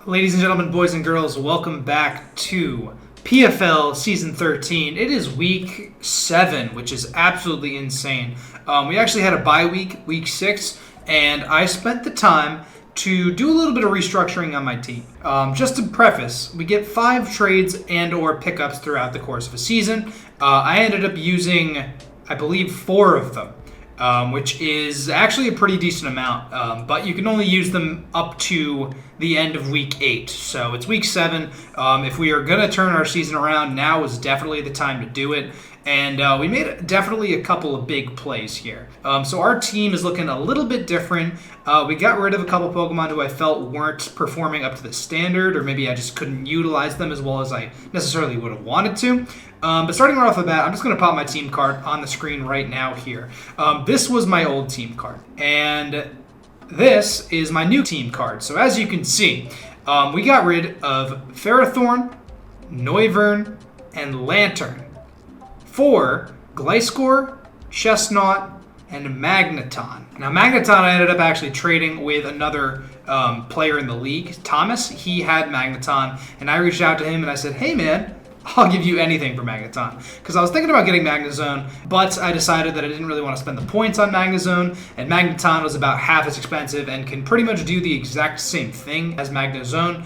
Ladies and gentlemen, boys and girls, welcome back to PFL Season 13. It is Week 7, which is absolutely insane. We actually had a bye week, Week 6, and I spent the time to do a little bit of restructuring on my team. Just to preface, we get 5 trades and or pickups throughout the course of a season. I ended up using, I believe, 4 of them. Which is actually a pretty decent amount, but you can only use them up to the end of Week 8. So it's Week 7. If we are going to turn our season around, now is definitely the time to do it. And we made definitely a couple of big plays here. So our team is looking a little bit different. We got rid of a couple Pokemon who I felt weren't performing up to the standard, or maybe I just couldn't utilize them as well as I necessarily would have wanted to. But starting right off the bat, I'm just going to pop my team card on the screen right now here. This was my old team card, and this is my new team card. So as you can see, we got rid of Ferrothorn, Noivern, and Lantern for Gliscor, Chestnut, and Magneton. Now, Magneton I ended up actually trading with another player in the league, Thomas. He had Magneton, and I reached out to him and I said, hey man, I'll give you anything for Magneton. Because I was thinking about getting Magnezone, but I decided that I didn't really want to spend the points on Magnezone, and Magneton was about half as expensive and can pretty much do the exact same thing as Magnezone.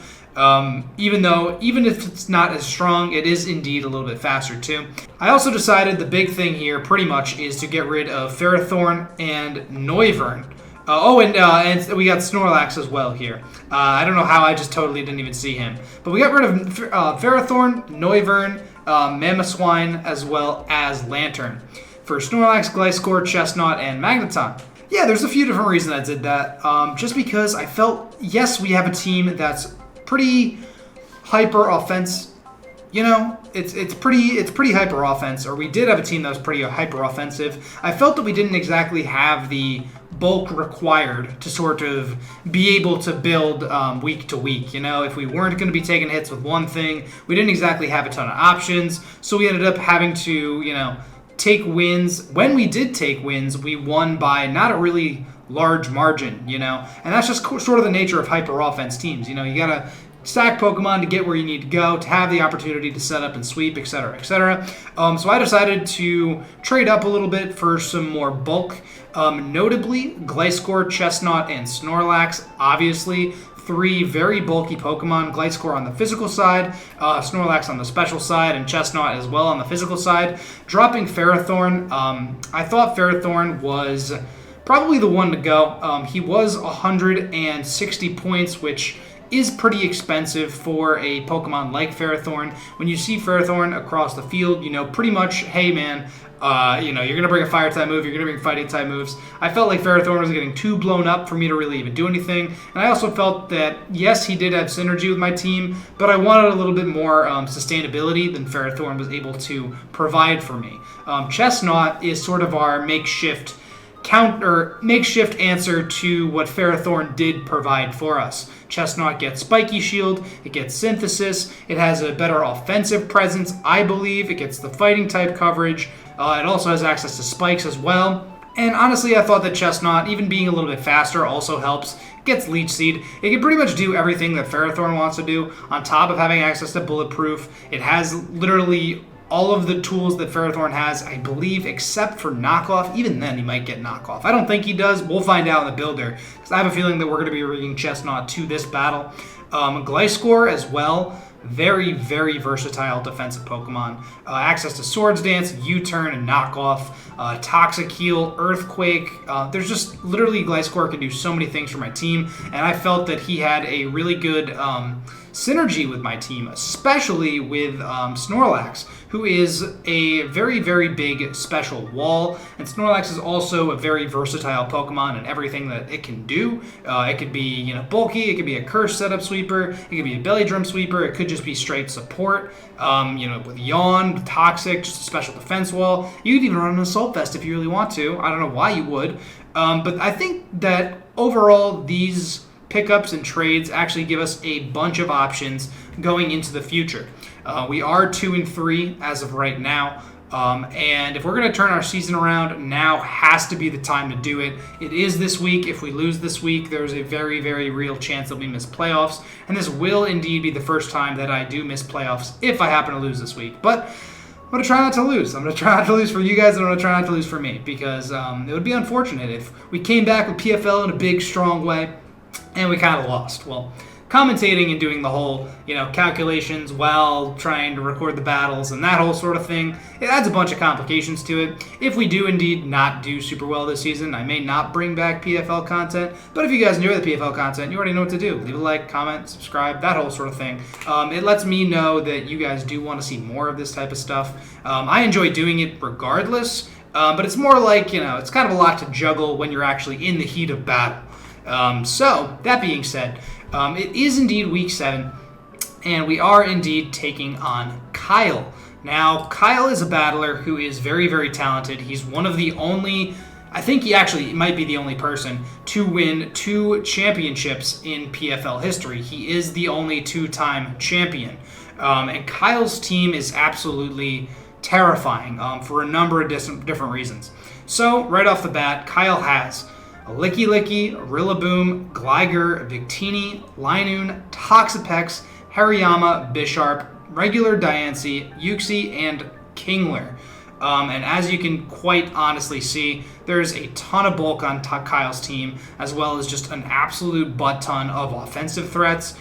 Even if it's not as strong, it is indeed a little bit faster too. I also decided the big thing here pretty much is to get rid of Ferrothorn and Noivern. And we got Snorlax as well here. I don't know how I just totally didn't even see him. But we got rid of Ferrothorn, Noivern, Mamoswine, as well as Lantern for Snorlax, Gliscor, Chestnut, and Magneton. Yeah, there's a few different reasons I did that. Just because I felt, yes, we have a team that's pretty hyper offense. You know, it's pretty hyper offense, or we did have a team that was pretty hyper offensive. I felt that we didn't exactly have the bulk required to sort of be able to build week to week. You know, if we weren't going to be taking hits with one thing, we didn't exactly have a ton of options, so we ended up having to, you know, take wins. When we did take wins, we won by not a really large margin, you know, and that's just sort of the nature of hyper offense teams. You know, you gotta stack Pokemon to get where you need to go, to have the opportunity to set up and sweep, etc., etc. So I decided to trade up a little bit for some more bulk, notably Gliscor, Chestnut, and Snorlax. Obviously, 3 very bulky Pokemon, Gliscor on the physical side, Snorlax on the special side, and Chestnut as well on the physical side. Dropping Ferrothorn, I thought Ferrothorn was probably the one to go. He was 160 points, which is pretty expensive for a Pokemon like Ferrothorn. When you see Ferrothorn across the field, you know pretty much, hey man, you're going to bring a Fire-type move, you're going to bring Fighting-type moves. I felt like Ferrothorn was getting too blown up for me to really even do anything. And I also felt that, yes, he did have synergy with my team, but I wanted a little bit more sustainability than Ferrothorn was able to provide for me. Chestnut is sort of our makeshift answer to what Ferrothorn did provide for us. Chestnut gets Spiky Shield, it gets Synthesis, it has a better offensive presence, I believe, it gets the fighting type coverage, it also has access to spikes as well. And honestly, I thought that Chestnut, even being a little bit faster, also helps. It gets Leech Seed. It can pretty much do everything that Ferrothorn wants to do, on top of having access to Bulletproof. It has literally all of the tools that Ferrothorn has, I believe, except for Knockoff. Even then, he might get Knockoff. I don't think he does. We'll find out in the builder, because I have a feeling that we're going to be bringing Chestnut to this battle. Gliscor as well. Very, very versatile defensive Pokemon. Access to Swords Dance, U-Turn, and Knockoff. Toxic Heal, Earthquake. There's just literally Gliscor can do so many things for my team, and I felt that he had a really good synergy with my team, especially with Snorlax, who is a very, very big special wall, and Snorlax is also a very versatile Pokemon in everything that it can do. It could be, you know, bulky, it could be a curse setup sweeper, it could be a belly drum sweeper, it could just be straight support, with Yawn, with Toxic, just a special defense wall. You could even run an Assault Vest if you really want to. I don't know why you would, but I think that overall these pickups and trades actually give us a bunch of options going into the future. We are 2-3 as of right now. And if we're going to turn our season around, now has to be the time to do it. It is this week. If we lose this week, there's a very, very real chance that we miss playoffs. And this will indeed be the first time that I do miss playoffs if I happen to lose this week. But I'm going to try not to lose. I'm going to try not to lose for you guys, and I'm going to try not to lose for me, because it would be unfortunate if we came back with PFL in a big, strong way and we kind of lost. Well, commentating and doing the whole, calculations while trying to record the battles and that whole sort of thing, it adds a bunch of complications to it. If we do indeed not do super well this season, I may not bring back PFL content, but if you guys enjoy the PFL content, you already know what to do. Leave a like, comment, subscribe, that whole sort of thing. It lets me know that you guys do want to see more of this type of stuff. I enjoy doing it regardless, but it's more like, it's kind of a lot to juggle when you're actually in the heat of battle. So, that being said, it is indeed week 7, and we are indeed taking on Kyle. Now, Kyle is a battler who is very, very talented. He's one of the only, I think he actually might be the only person to win 2 championships in PFL history. He is the only 2-time champion. And Kyle's team is absolutely terrifying for a number of different reasons. So, right off the bat, Kyle has a Licky Licky, Rillaboom, Gligar, Victini, Linoon, Toxapex, Hariyama, Bisharp, regular Diancie, Uxie, and Kingler. And as you can quite honestly see, there's a ton of bulk on Kyle's team, as well as just an absolute butt ton of offensive threats.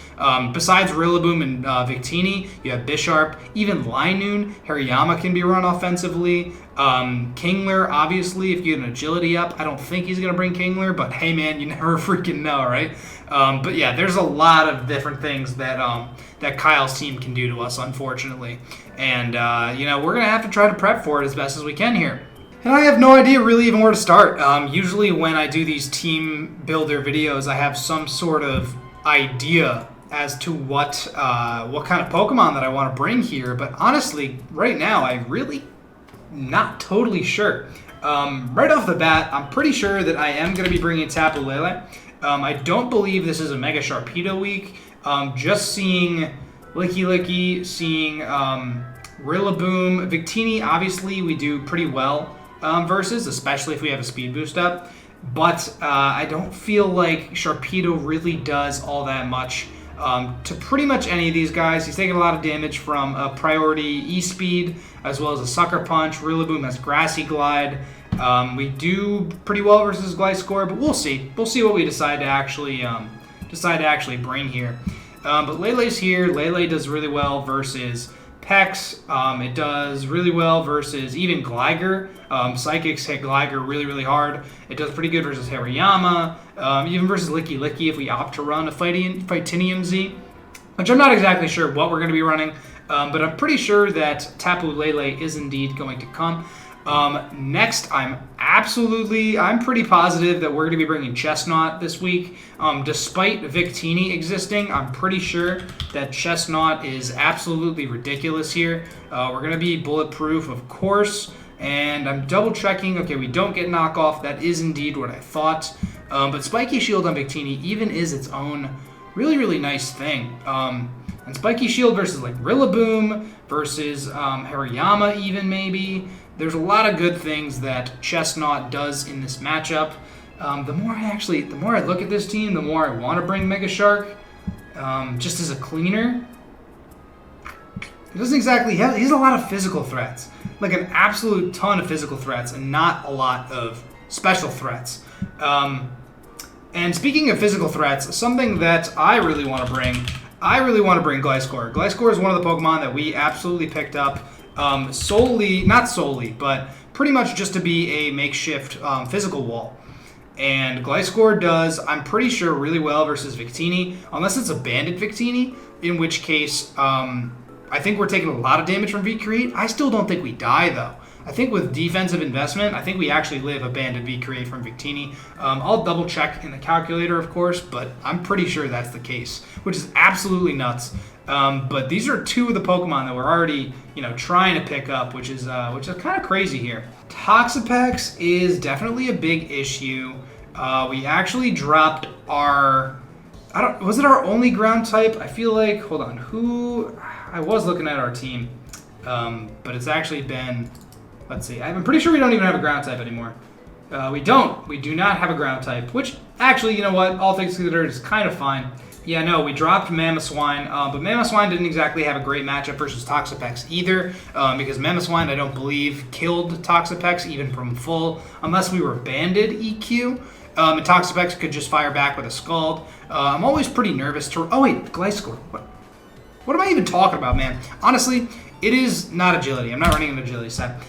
Besides Rillaboom and Victini, you have Bisharp, even Linoon, Hariyama can be run offensively. Kingler, obviously, if you get an agility up, I don't think he's going to bring Kingler, but hey man, you never freaking know, right? But yeah, there's a lot of different things that Kyle's team can do to us, unfortunately. And, we're going to have to try to prep for it as best as we can here. And I have no idea really even where to start. Usually when I do these team builder videos, I have some sort of idea as to what kind of Pokemon that I want to bring here. But honestly, right now, I really not totally sure. Right off the bat, I'm pretty sure that I am going to be bringing Tapu Lele. I don't believe this is a Mega Sharpedo week. Just seeing Licky Licky, seeing Rillaboom, Victini, obviously we do pretty well versus, especially if we have a speed boost up. But I don't feel like Sharpedo really does all that much to pretty much any of these guys. He's taking a lot of damage from a priority E-Speed, as well as a Sucker Punch. Rillaboom has Grassy Glide. We do pretty well versus Gliscor, but we'll see. We'll see what we decide to actually bring here. But Lele's here. Lele does really well versus Pex. It does really well versus even Gligar. Psychics hit Gligar really, really hard. It does pretty good versus Hariyama. Even versus Licky Licky if we opt to run a Fightinium Z, which I'm not exactly sure what we're going to be running, but I'm pretty sure that Tapu Lele is indeed going to come. Next, I'm pretty positive that we're going to be bringing Chestnut this week. Despite Victini existing, I'm pretty sure that Chestnut is absolutely ridiculous here. We're going to be bulletproof, of course, and I'm double checking. Okay, we don't get knockoff. That is indeed what I thought. But Spiky Shield on Victini even is its own really, really nice thing. And Spiky Shield versus like Rillaboom versus Hariyama even maybe. There's a lot of good things that Chestnut does in this matchup. The more I look at this team, the more I want to bring Mega Shark, just as a cleaner. He doesn't exactly have. He has a lot of physical threats, like an absolute ton of physical threats, and not a lot of special threats. And speaking of physical threats, something that I really want to bring Gliscor. Gliscor is one of the Pokemon that we absolutely picked up. Not solely, but pretty much just to be a makeshift physical wall. And Gliscor does, I'm pretty sure, really well versus Victini, unless it's a banded Victini, in which case I think we're taking a lot of damage from V-Create. I still don't think we die, though. I think with defensive investment, I think we actually live a banded V-Create from Victini. I'll double check in the calculator, of course, but I'm pretty sure that's the case, which is absolutely nuts. But these are two of the Pokemon that we're already, trying to pick up, which is kind of crazy here. Toxapex is definitely a big issue. We actually dropped our, was it our only ground type? I feel like, hold on, I was looking at our team, but it's actually been Let's see. I'm pretty sure we don't even have a ground type anymore. We don't. We do not have a ground type, which actually, you know what? All things considered is kind of fine. Yeah, no, we dropped Mamoswine, but Mamoswine didn't exactly have a great matchup versus Toxapex either, because Mamoswine, I don't believe, killed Toxapex even from full, unless we were banded EQ, and Toxapex could just fire back with a Scald. I'm always pretty nervous to... Oh, wait, Gliscor. What am I even talking about, man? Honestly, it is not agility. I'm not running an agility set.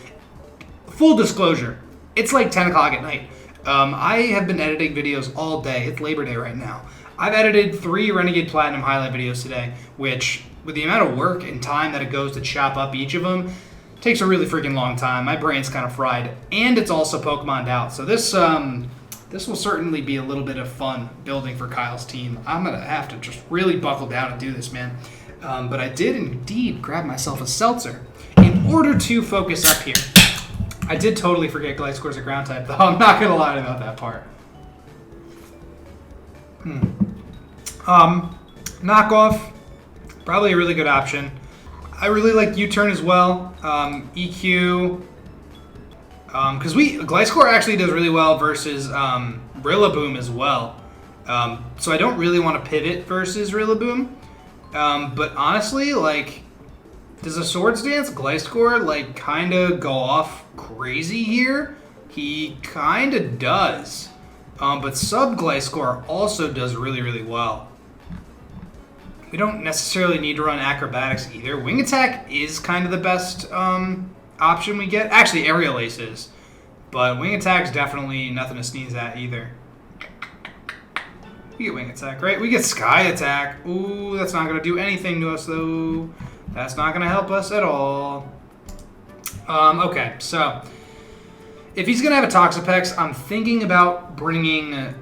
Full disclosure, it's like 10 o'clock at night. I have been editing videos all day. It's Labor Day right now. I've edited 3 Renegade Platinum highlight videos today, which, with the amount of work and time that it goes to chop up each of them, takes a really freaking long time. My brain's kind of fried, and it's also Pokemon'd out. So this will certainly be a little bit of fun building for Kyle's team. I'm going to have to just really buckle down and do this, man. But I did indeed grab myself a seltzer in order to focus up here. I did totally forget Gliscor's a ground type, though. I'm not going to lie about that part. Knockoff, probably a really good option. I really like U-turn as well. EQ, because Gliscor actually does really well versus Rillaboom as well. So I don't really want to pivot versus Rillaboom. But honestly, like, does a Swords Dance Gliscor like kind of go off crazy here? He kind of does. But Sub Gliscor also does really, really well. We don't necessarily need to run Acrobatics either. Wing Attack is kind of the best option we get. Actually, Aerial Ace is. But Wing Attack's definitely nothing to sneeze at either. We get Wing Attack, right? We get Sky Attack. Ooh, that's not going to do anything to us, though. That's not going to help us at all. Okay, so... if he's going to have a Toxapex, I'm thinking about bringing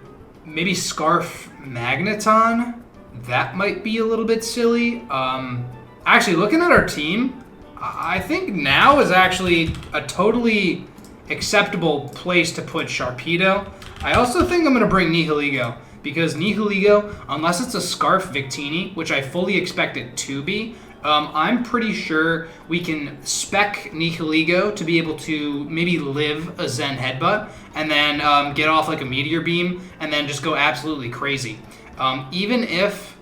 maybe Scarf Magneton. That might be a little bit silly. Actually, looking at our team, I think now is actually a totally acceptable place to put Sharpedo. I also think I'm going to bring Nihilego, because Nihilego, unless it's a Scarf Victini, which I fully expect it to be, I'm pretty sure we can spec Nihilego to be able to maybe live a Zen Headbutt and then get off like a Meteor Beam and then just go absolutely crazy. Even if...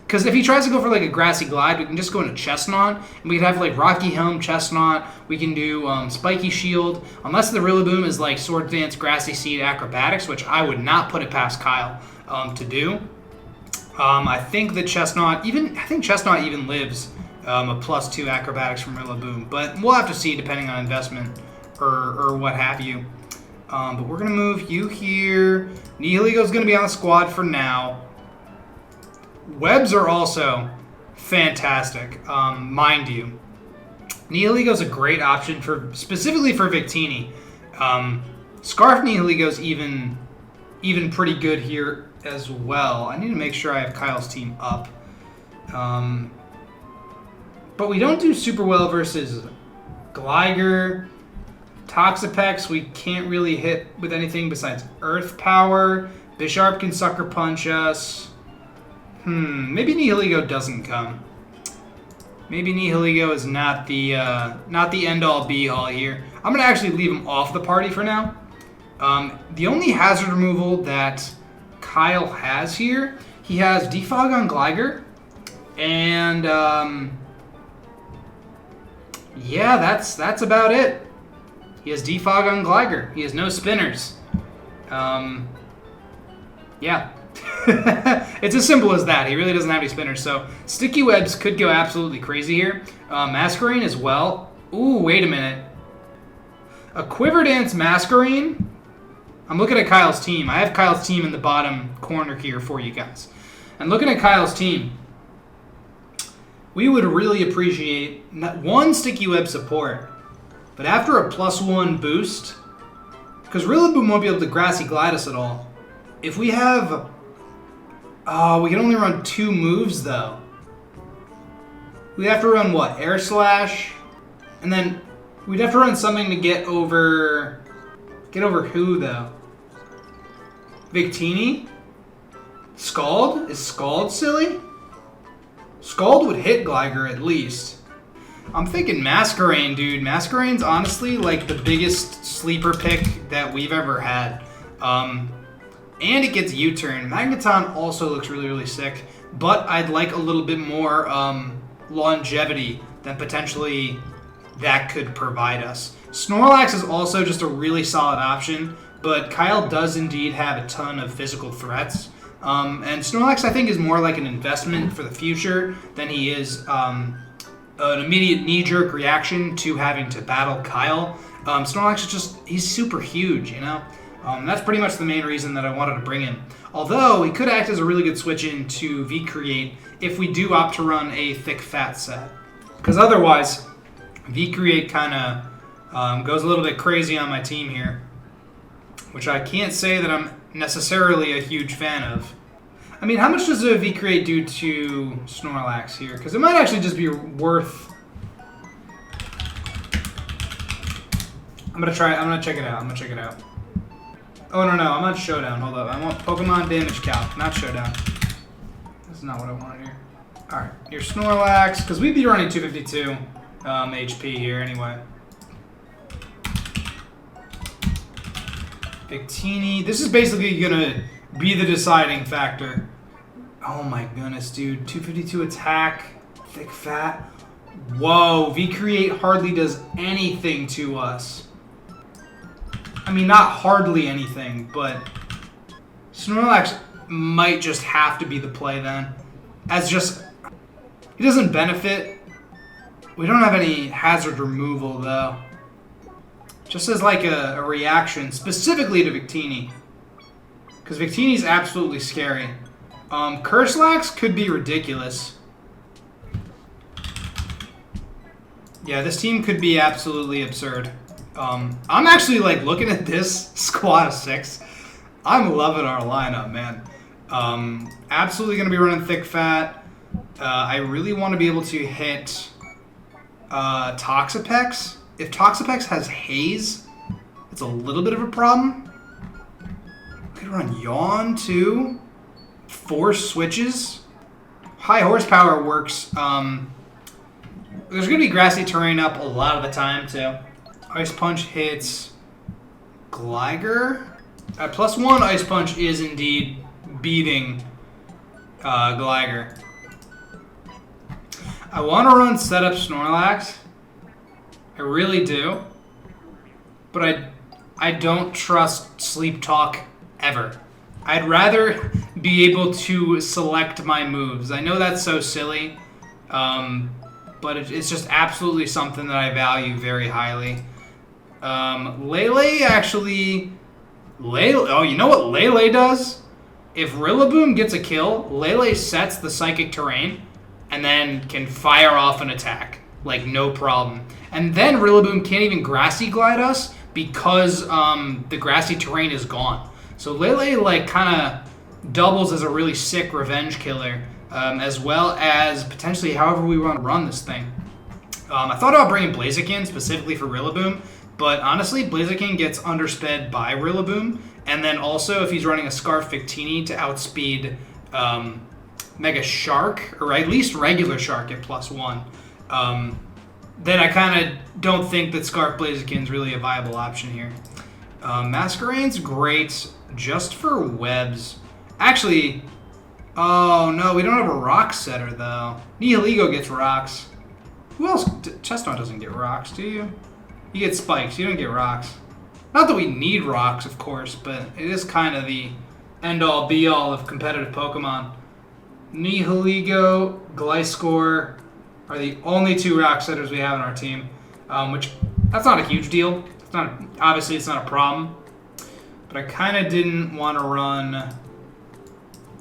because if he tries to go for like a Grassy Glide, we can just go into Chestnut, and we can have like Rocky Helm, Chestnut, we can do Spiky Shield, unless the Rillaboom is like Sword Dance, Grassy Seed, Acrobatics, which I would not put it past Kyle to do. I think that Chestnut even lives a +2 Acrobatics from Rillaboom, but we'll have to see depending on investment or what have you. But we're going to move you here. Nihilego's going to be on the squad for now. Webs are also fantastic, mind you. Nihilego's a great option specifically for Victini. Scarf Nihilego's even pretty good here as well. I need to make sure I have Kyle's team up. But we don't do super well versus Gligar. Toxapex we can't really hit with anything besides Earth Power. Bisharp can Sucker Punch us. Maybe Nihilego doesn't come. Maybe Nihilego is not the end-all be-all here. I'm going to actually leave him off the party for now. The only hazard removal that Kyle has here, he has Defog on Gligar, and yeah, that's about it. He has Defog on Gligar. He has no spinners. Yeah. It's as simple as that. He really doesn't have any spinners, so Sticky Webs could go absolutely crazy here. Masquerain as well. Ooh, wait a minute. A Quiver Dance Masquerain? I'm looking at Kyle's team. I have Kyle's team in the bottom corner here for you guys. And looking at Kyle's team, we would really appreciate not one Sticky Web support, but after a +1 boost, because Rillaboom won't be able to Grassy Glide us at all. If we have... oh, we can only run 2 moves, though. We'd have to run, what, Air Slash? And then we'd have to run something to get over... get over who, though? Victini? Scald? Is Scald silly? Scald would hit Gligar at least. I'm thinking Masquerain, dude. Masquerain's honestly like the biggest sleeper pick that we've ever had. And it gets U-turn. Magneton also looks really, really sick, but I'd like a little bit more longevity than potentially that could provide us. Snorlax is also just a really solid option, but Kyle does indeed have a ton of physical threats. And Snorlax, I think, is more like an investment for the future than he is an immediate knee-jerk reaction to having to battle Kyle. Snorlax is just, he's super huge, you know? That's pretty much the main reason that I wanted to bring him. Although, he could act as a really good switch-in to V-Create if we do opt to run a thick fat set. Because otherwise, V-Create kind of goes a little bit crazy on my team here, which I can't say that I'm necessarily a huge fan of. I mean, how much does a V-Create do to Snorlax here? Because it might actually just be worth... I'm going to check it out. Oh, no, I'm on Showdown. Hold up. I want Pokemon Damage Calc, not Showdown. That's not what I wanted here. Alright, here's Snorlax, because we'd be running 252 HP here anyway. Victini. This is basically going to be the deciding factor. Oh my goodness, dude. 252 attack. Thick fat. Whoa, V-Create hardly does anything to us. I mean, not hardly anything, but Snorlax might just have to be the play then. As just, he doesn't benefit. We don't have any hazard removal, though. Just as like a reaction, specifically to Victini. Because Victini's absolutely scary. Curselax could be ridiculous. Yeah, this team could be absolutely absurd. I'm actually like looking at this squad of 6. I'm loving our lineup, man. Absolutely going to be running thick fat. I really want to be able to hit Toxapex. If Toxapex has Haze, it's a little bit of a problem. We could run Yawn too. 4 switches. High horsepower works. There's going to be grassy terrain up a lot of the time too. Ice Punch hits Gligar. +1 Ice Punch is indeed beating Gligar. I want to run Setup Snorlax. I really do. But I don't trust Sleep Talk ever. I'd rather be able to select my moves. I know that's so silly, but it's just absolutely something that I value very highly. Lele actually... oh, you know what Lele does? If Rillaboom gets a kill, Lele sets the Psychic Terrain and then can fire off an attack. Like, no problem. And then Rillaboom can't even Grassy Glide us because the Grassy Terrain is gone. So Lele, like, kind of doubles as a really sick revenge killer, as well as potentially however we want to run this thing. I thought about bringing Blaziken specifically for Rillaboom, but honestly, Blaziken gets undersped by Rillaboom, and then also if he's running a Scarf Victini to outspeed Mega Shark, or at least regular Shark at +1, then I kind of don't think that Scarf Blaziken's really a viable option here. Masquerain's great just for webs. Actually, oh no, we don't have a rock setter though. Nihilego gets rocks. Who else? Chestnut doesn't get rocks, do you? You get spikes, you don't get rocks. Not that we need rocks, of course, but it is kind of the end-all, be-all of competitive Pokemon. Nihilego, Gliscor are the only 2 rock setters we have in our team, which, that's not a huge deal. It's not, obviously, it's not a problem. But I kind of didn't want to run... I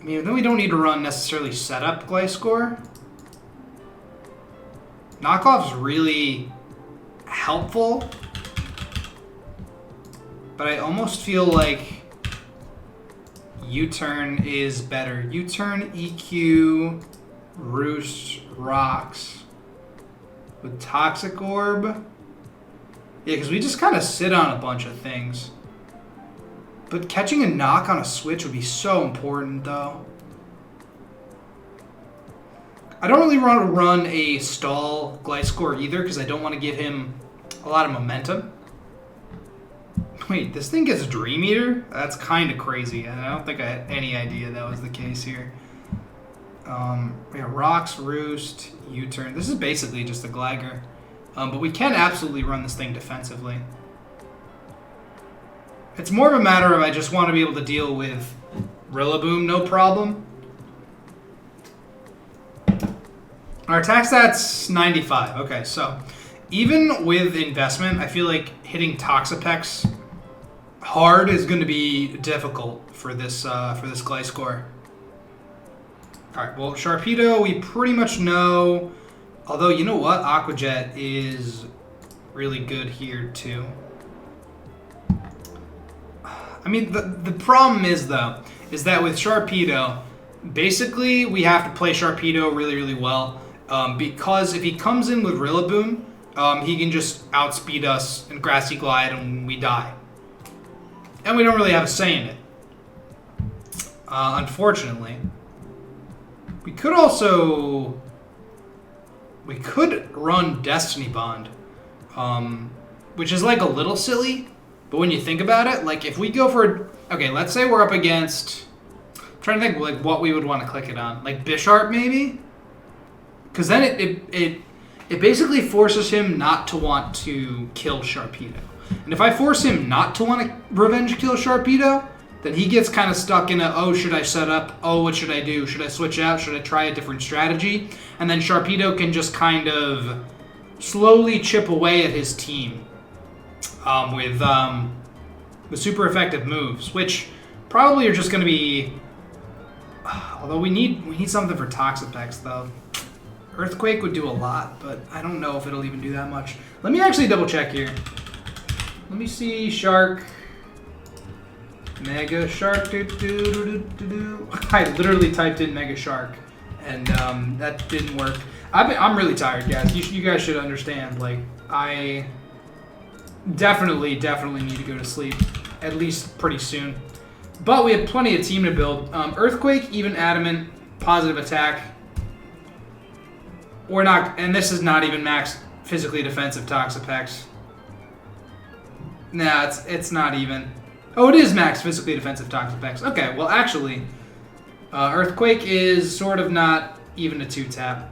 mean, then we don't need to run necessarily setup Gliscor. Knockoff's really helpful, but I almost feel like U-turn is better. U-turn, EQ, Roost, Rocks. With Toxic Orb. Yeah, because we just kind of sit on a bunch of things. But catching a knock on a switch would be so important, though. I don't really want to run a stall Gliscor either because I don't want to give him a lot of momentum. Wait, this thing gets Dream Eater? That's kind of crazy, and I don't think I had any idea that was the case here. Yeah, Rocks, Roost, U-Turn. This is basically just a Gligar. But we can absolutely run this thing defensively. It's more of a matter of I just want to be able to deal with Rillaboom, no problem. Our attack stat's 95. Okay, so even with investment, I feel like hitting Toxapex hard is going to be difficult for this Gliscor. All right, well, Sharpedo, we pretty much know. Although, you know what? Aqua Jet is really good here, too. I mean, the problem is, though, is that with Sharpedo, basically, we have to play Sharpedo really, really well. Because if he comes in with Rillaboom, he can just outspeed us and Grassy Glide and we die. And we don't really have a say in it. Unfortunately. We could also... We could run Destiny Bond. Which is like a little silly. But when you think about it, like if we go for... Okay, let's say we're up against... I'm trying to think like what we would want to click it on. Like Bisharp maybe? Because then it basically forces him not to want to kill Sharpedo. And if I force him not to want to revenge kill Sharpedo, then he gets kind of stuck in a, oh, should I set up? Oh, what should I do? Should I switch out? Should I try a different strategy? And then Sharpedo can just kind of slowly chip away at his team with super effective moves, which probably are just going to be... Although we need something for Toxapex, though. Earthquake would do a lot, but I don't know if it'll even do that much. Let me actually double check here. Let me see. Shark. Mega Shark. I literally typed in Mega Shark, and that didn't work. I'm really tired, guys. You guys should understand. Like, I definitely need to go to sleep, at least pretty soon. But we have plenty of team to build. Earthquake, even Adamant, positive attack. Or not, and this is not even max physically defensive Toxapex. Nah, it's not even. Oh, it is max physically defensive Toxapex. Okay, well actually, Earthquake is sort of not even a 2-tap.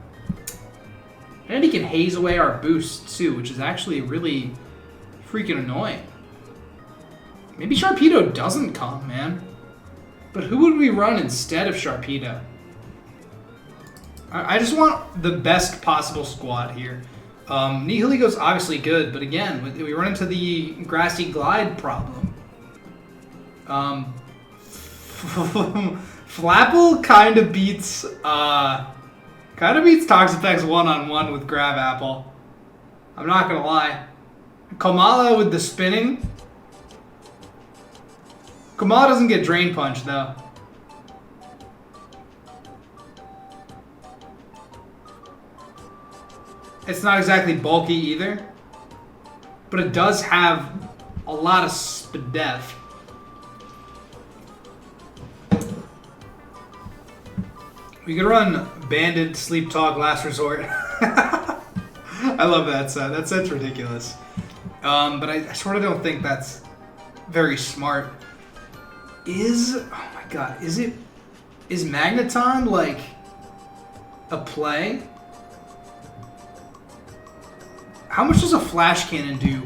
And he can haze away our boost too, which is actually really freaking annoying. Maybe Sharpedo doesn't come, man. But who would we run instead of Sharpedo? I just want the best possible squad here. Nihiligo's obviously good, but again, we run into the Grassy Glide problem. Flapple kind of beats Toxapex one-on-one with Grab Apple. I'm not gonna lie. Komala with the spinning. Komala doesn't get Drain Punch though. It's not exactly bulky either, but it does have a lot of SPDEF. We could run Banded, Sleep Talk, Last Resort. I love that set. That set's ridiculous. But I sort of don't think that's very smart. Oh my god, is Magneton like a play? How much does a Flash Cannon do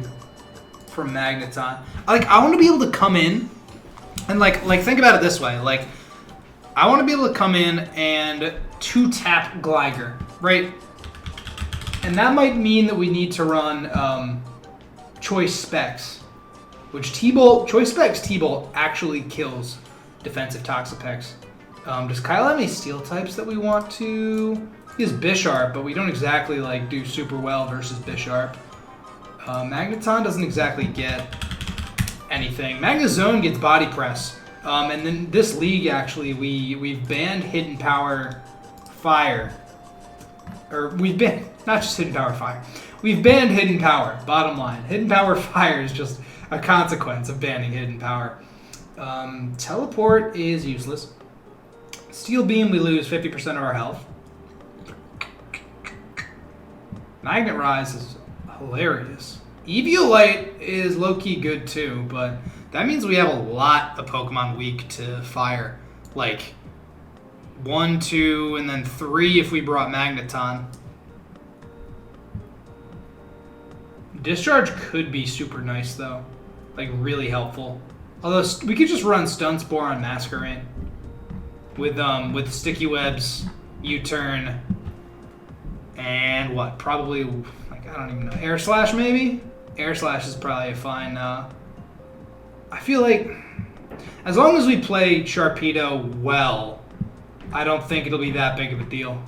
for Magneton? Like, I want to be able to come in and like think about it this way. Like, I want to be able to come in and 2-tap Gligar, right? And that might mean that we need to run Choice Specs, which Choice Specs T-Bolt actually kills defensive Toxapex. Does Kyle have any Steel types that we want to? He has Bisharp, but we don't exactly like do super well versus Bisharp. Magneton doesn't exactly get anything. Magnezone gets Body Press. And then this league, actually, we've banned Hidden Power Fire. Or we've banned, not just Hidden Power Fire. We've banned Hidden Power, bottom line. Hidden Power Fire is just a consequence of banning Hidden Power. Teleport is useless. Steel Beam, we lose 50% of our health. Magnet Rise is hilarious. Eviolite is low-key good too, but that means we have a lot of Pokemon weak to fire. Like 1, 2, and then 3 if we brought Magneton. Discharge could be super nice though. Like really helpful. Although we could just run Stun Spore on Masquerain. With Sticky Webs, U-Turn, and what? Probably, like, I don't even know. Air Slash maybe? Air Slash is probably a fine, I feel like as long as we play Sharpedo well, I don't think it'll be that big of a deal.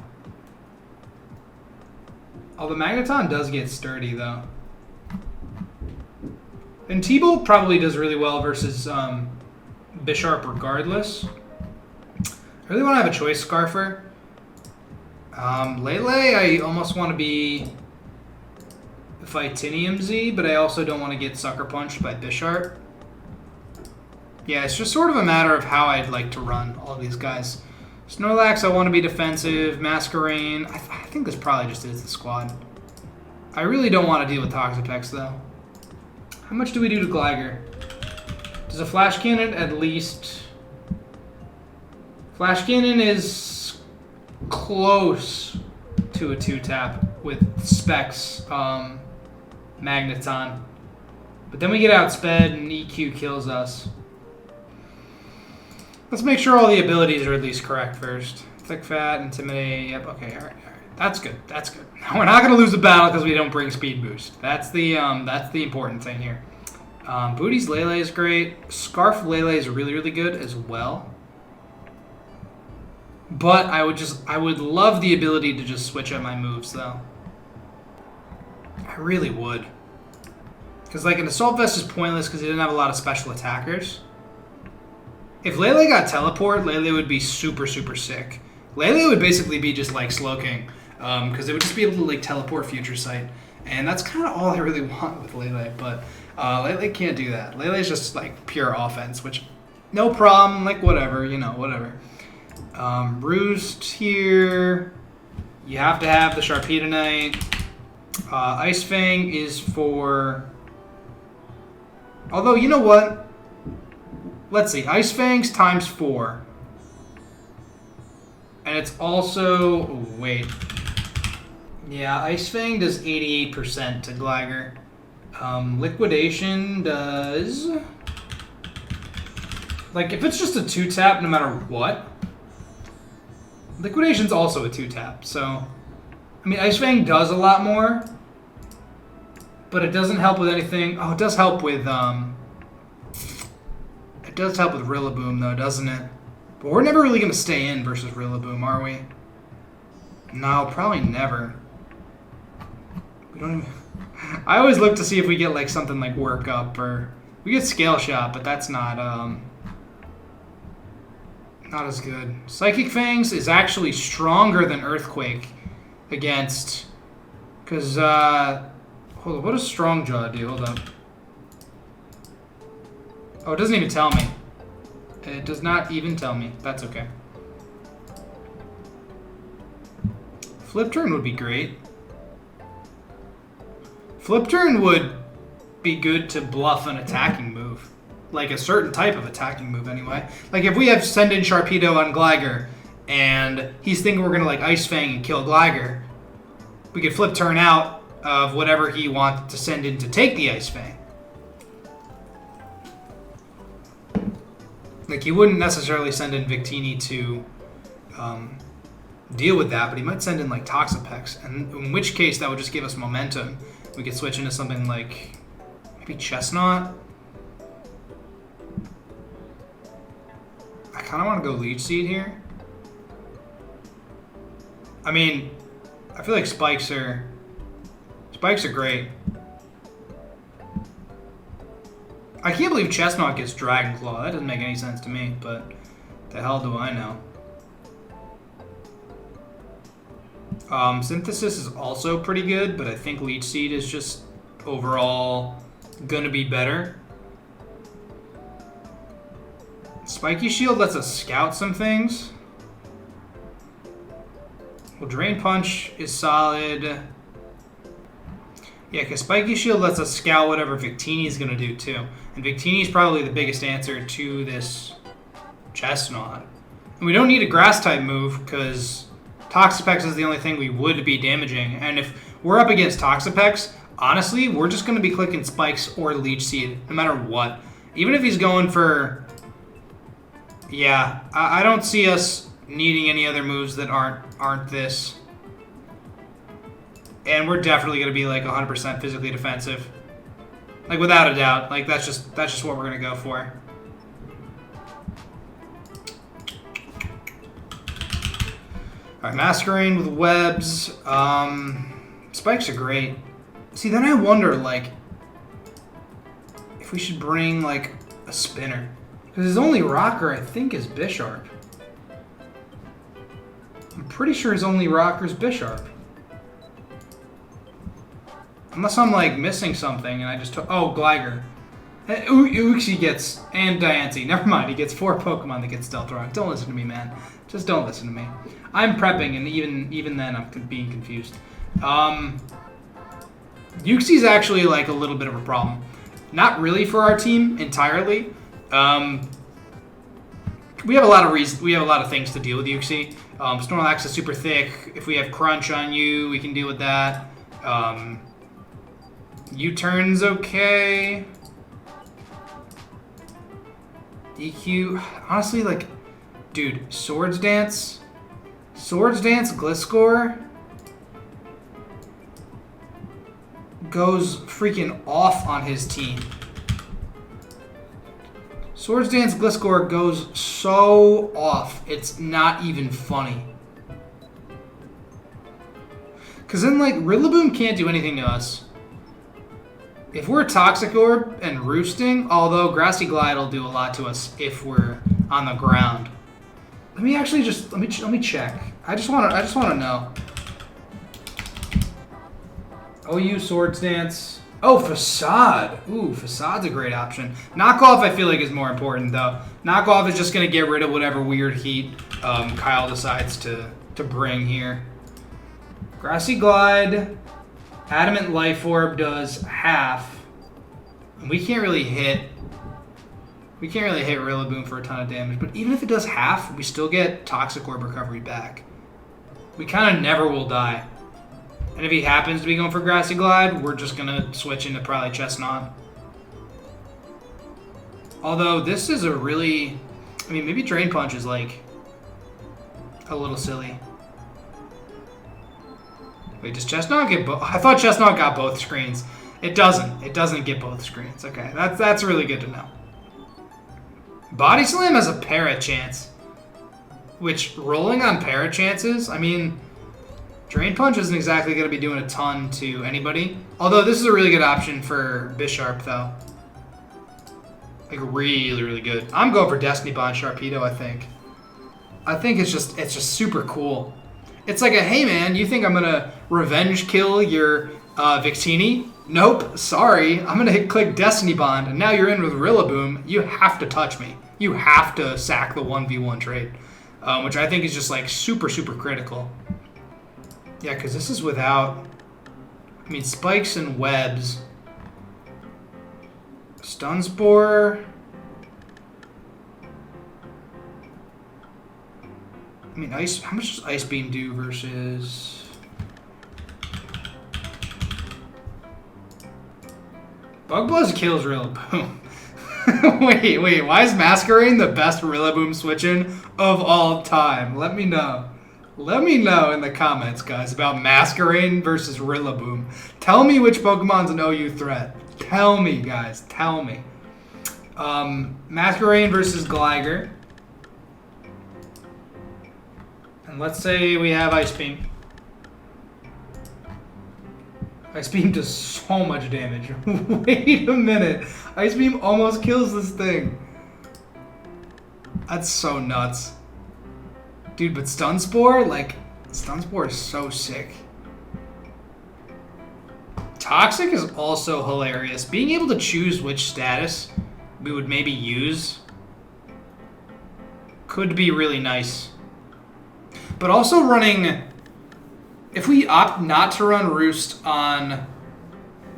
Although Magneton does get sturdy though. And T-Bolt probably does really well versus Bisharp regardless. I really want to have a Choice Scarfer. Lele, I almost want to be Fightinium Z, but I also don't want to get Sucker Punched by Bisharp. Yeah, it's just sort of a matter of how I'd like to run all these guys. Snorlax, I want to be defensive. Masquerain, I think this probably just is the squad. I really don't want to deal with Toxapex, though. How much do we do to Gligar? Does a Flash Cannon at least... Flash Cannon is close to a 2-tap with Specs Magneton. But then we get outsped and EQ kills us. Let's make sure all the abilities are at least correct first. Thick, Fat, Intimidate, yep, okay, alright. That's good, that's good. We're not going to lose the battle because we don't bring Speed Boost. That's the important thing here. Booty's Lele is great. Scarf Lele is really, really good as well. But I would love the ability to just switch up my moves, though. I really would. Because, like, an Assault Vest is pointless because he didn't have a lot of special attackers. If Lele got Teleport, Lele would be super, super sick. Lele would basically be just like Slowking. Because it would just be able to, like, teleport Future Sight. And that's kind of all I really want with Lele. But Lele can't do that. Lele is just, like, pure offense, which, no problem. Like, whatever, you know, whatever. Roost here. You have to have the Sharpedo. Ice Fang is for... Although, you know what? Let's see. Ice Fangs times 4. And it's also... Oh, wait. Yeah, Ice Fang does 88% to Gligar. Liquidation does... Like, if it's just a 2-tap no matter what... Liquidation's also a 2-tap, so... I mean, Ice Fang does a lot more, but it doesn't help with anything. Oh, it does help with, It does help with Rillaboom, though, doesn't it? But we're never really going to stay in versus Rillaboom, are we? No, probably never. We don't even... I always look to see if we get, like, something like Work Up, or... We get Scale Shot, but that's not, not as good. Psychic Fangs is actually stronger than Earthquake against... Because, hold on, what does Strong Jaw do? Hold up. Oh, it doesn't even tell me. It does not even tell me. That's okay. Flip Turn would be great. Flip Turn would be good to bluff an attacking move. Like a certain type of attacking move, anyway. Like if we have Send in Sharpedo on Gligar, and he's thinking we're going to like Ice Fang and kill Gligar, we could Flip Turn out of whatever he wants to send in to take the Ice Fang. Like he wouldn't necessarily send in Victini to deal with that, but he might send in like Toxapex, and in which case that would just give us momentum. We could switch into something like maybe Chestnut. I kind of want to go Leech Seed here. I mean, I feel like Spikes are great. I can't believe Chestnut gets Dragon Claw. That doesn't make any sense to me, but the hell do I know? Synthesis is also pretty good, but I think Leech Seed is just overall gonna be better. Spiky Shield lets us scout some things. Well, Drain Punch is solid. Yeah, because Spiky Shield lets us scout whatever Victini's going to do, too. And Victini's probably the biggest answer to this Chestnut. And we don't need a Grass-type move, because Toxapex is the only thing we would be damaging. And if we're up against Toxapex, honestly, we're just going to be clicking Spikes or Leech Seed, no matter what. Even if he's going for... Yeah, I don't see us needing any other moves that aren't this. And we're definitely going to be like 100% physically defensive. Like without a doubt. Like that's just what we're going to go for. Alright, Masquerade with webs. Spikes are great. See, then I wonder like if we should bring like a spinner. Because his only rocker I think is Bisharp. I'm pretty sure his only rocker is Bisharp. Unless I'm, like, missing something and I just took... Oh, Gligar. Uxie gets... And Diancie. Never mind. He gets 4 Pokemon that get Stealth Rock. Don't listen to me, man. Just don't listen to me. I'm prepping, and even then I'm being confused. Uxie's actually, like, a little bit of a problem. Not really for our team entirely. We have a lot of reasons. We have a lot of things to deal with Uxie. Snorlax is super thick. If we have Crunch on you, we can deal with that. U-turn's okay. EQ, honestly, like, dude, Swords Dance, Gliscor goes freaking off on his team. Swords Dance Gliscor goes so off, it's not even funny. Because then, like, Rillaboom can't do anything to us. If we're Toxic Orb and roosting, although Grassy Glide will do a lot to us if we're on the ground. Let me actually just let me check. I just want to know. OU Swords Dance. Oh, Facade. Ooh, Facade's a great option. Knockoff I feel like is more important though. Knockoff is just gonna get rid of whatever weird heat Kyle decides to bring here. Grassy Glide. Adamant Life Orb does half. And we can't really hit Rillaboom for a ton of damage. But even if it does half, we still get Toxic Orb recovery back. We kind of never will die. And if he happens to be going for Grassy Glide, we're just going to switch into probably Chestnut. Although this is a really... I mean, maybe Drain Punch is like a little silly. Wait, does Chestnut get both? I thought Chestnut got both screens. It doesn't. It doesn't get both screens. Okay, that's really good to know. Body Slam has a Parrot chance. Which, rolling on Parrot chances, I mean, Drain Punch isn't exactly going to be doing a ton to anybody. Although this is a really good option for Bisharp, though. Like, really, really good. I'm going for Destiny Bond Sharpedo, I think. I think it's just super cool. It's like a, hey man, you think I'm gonna revenge kill your Victini? Nope, sorry. I'm gonna click Destiny Bond, and now you're in with Rillaboom. You have to touch me. You have to sack the 1v1 trade, which I think is just like super, super critical. Yeah, because this is without, I mean, spikes and webs. Stun Spore. I mean, ice. How much does Ice Beam do versus? Bug Buzz kills Rillaboom. wait. Why is Masquerade the best Rillaboom switch-in of all time? Let me know. Let me know in the comments, guys, about Masquerade versus Rillaboom. Tell me which Pokemon's an OU threat. Tell me, guys. Tell me. Masquerade versus Gligar. And let's say we have Ice Beam. Ice Beam does so much damage. Wait a minute. Ice Beam almost kills this thing. That's so nuts. Dude, but Stun Spore? Like, Stun Spore is so sick. Toxic is also hilarious. Being able to choose which status we would maybe use could be really nice. But also running, if we opt not to run Roost on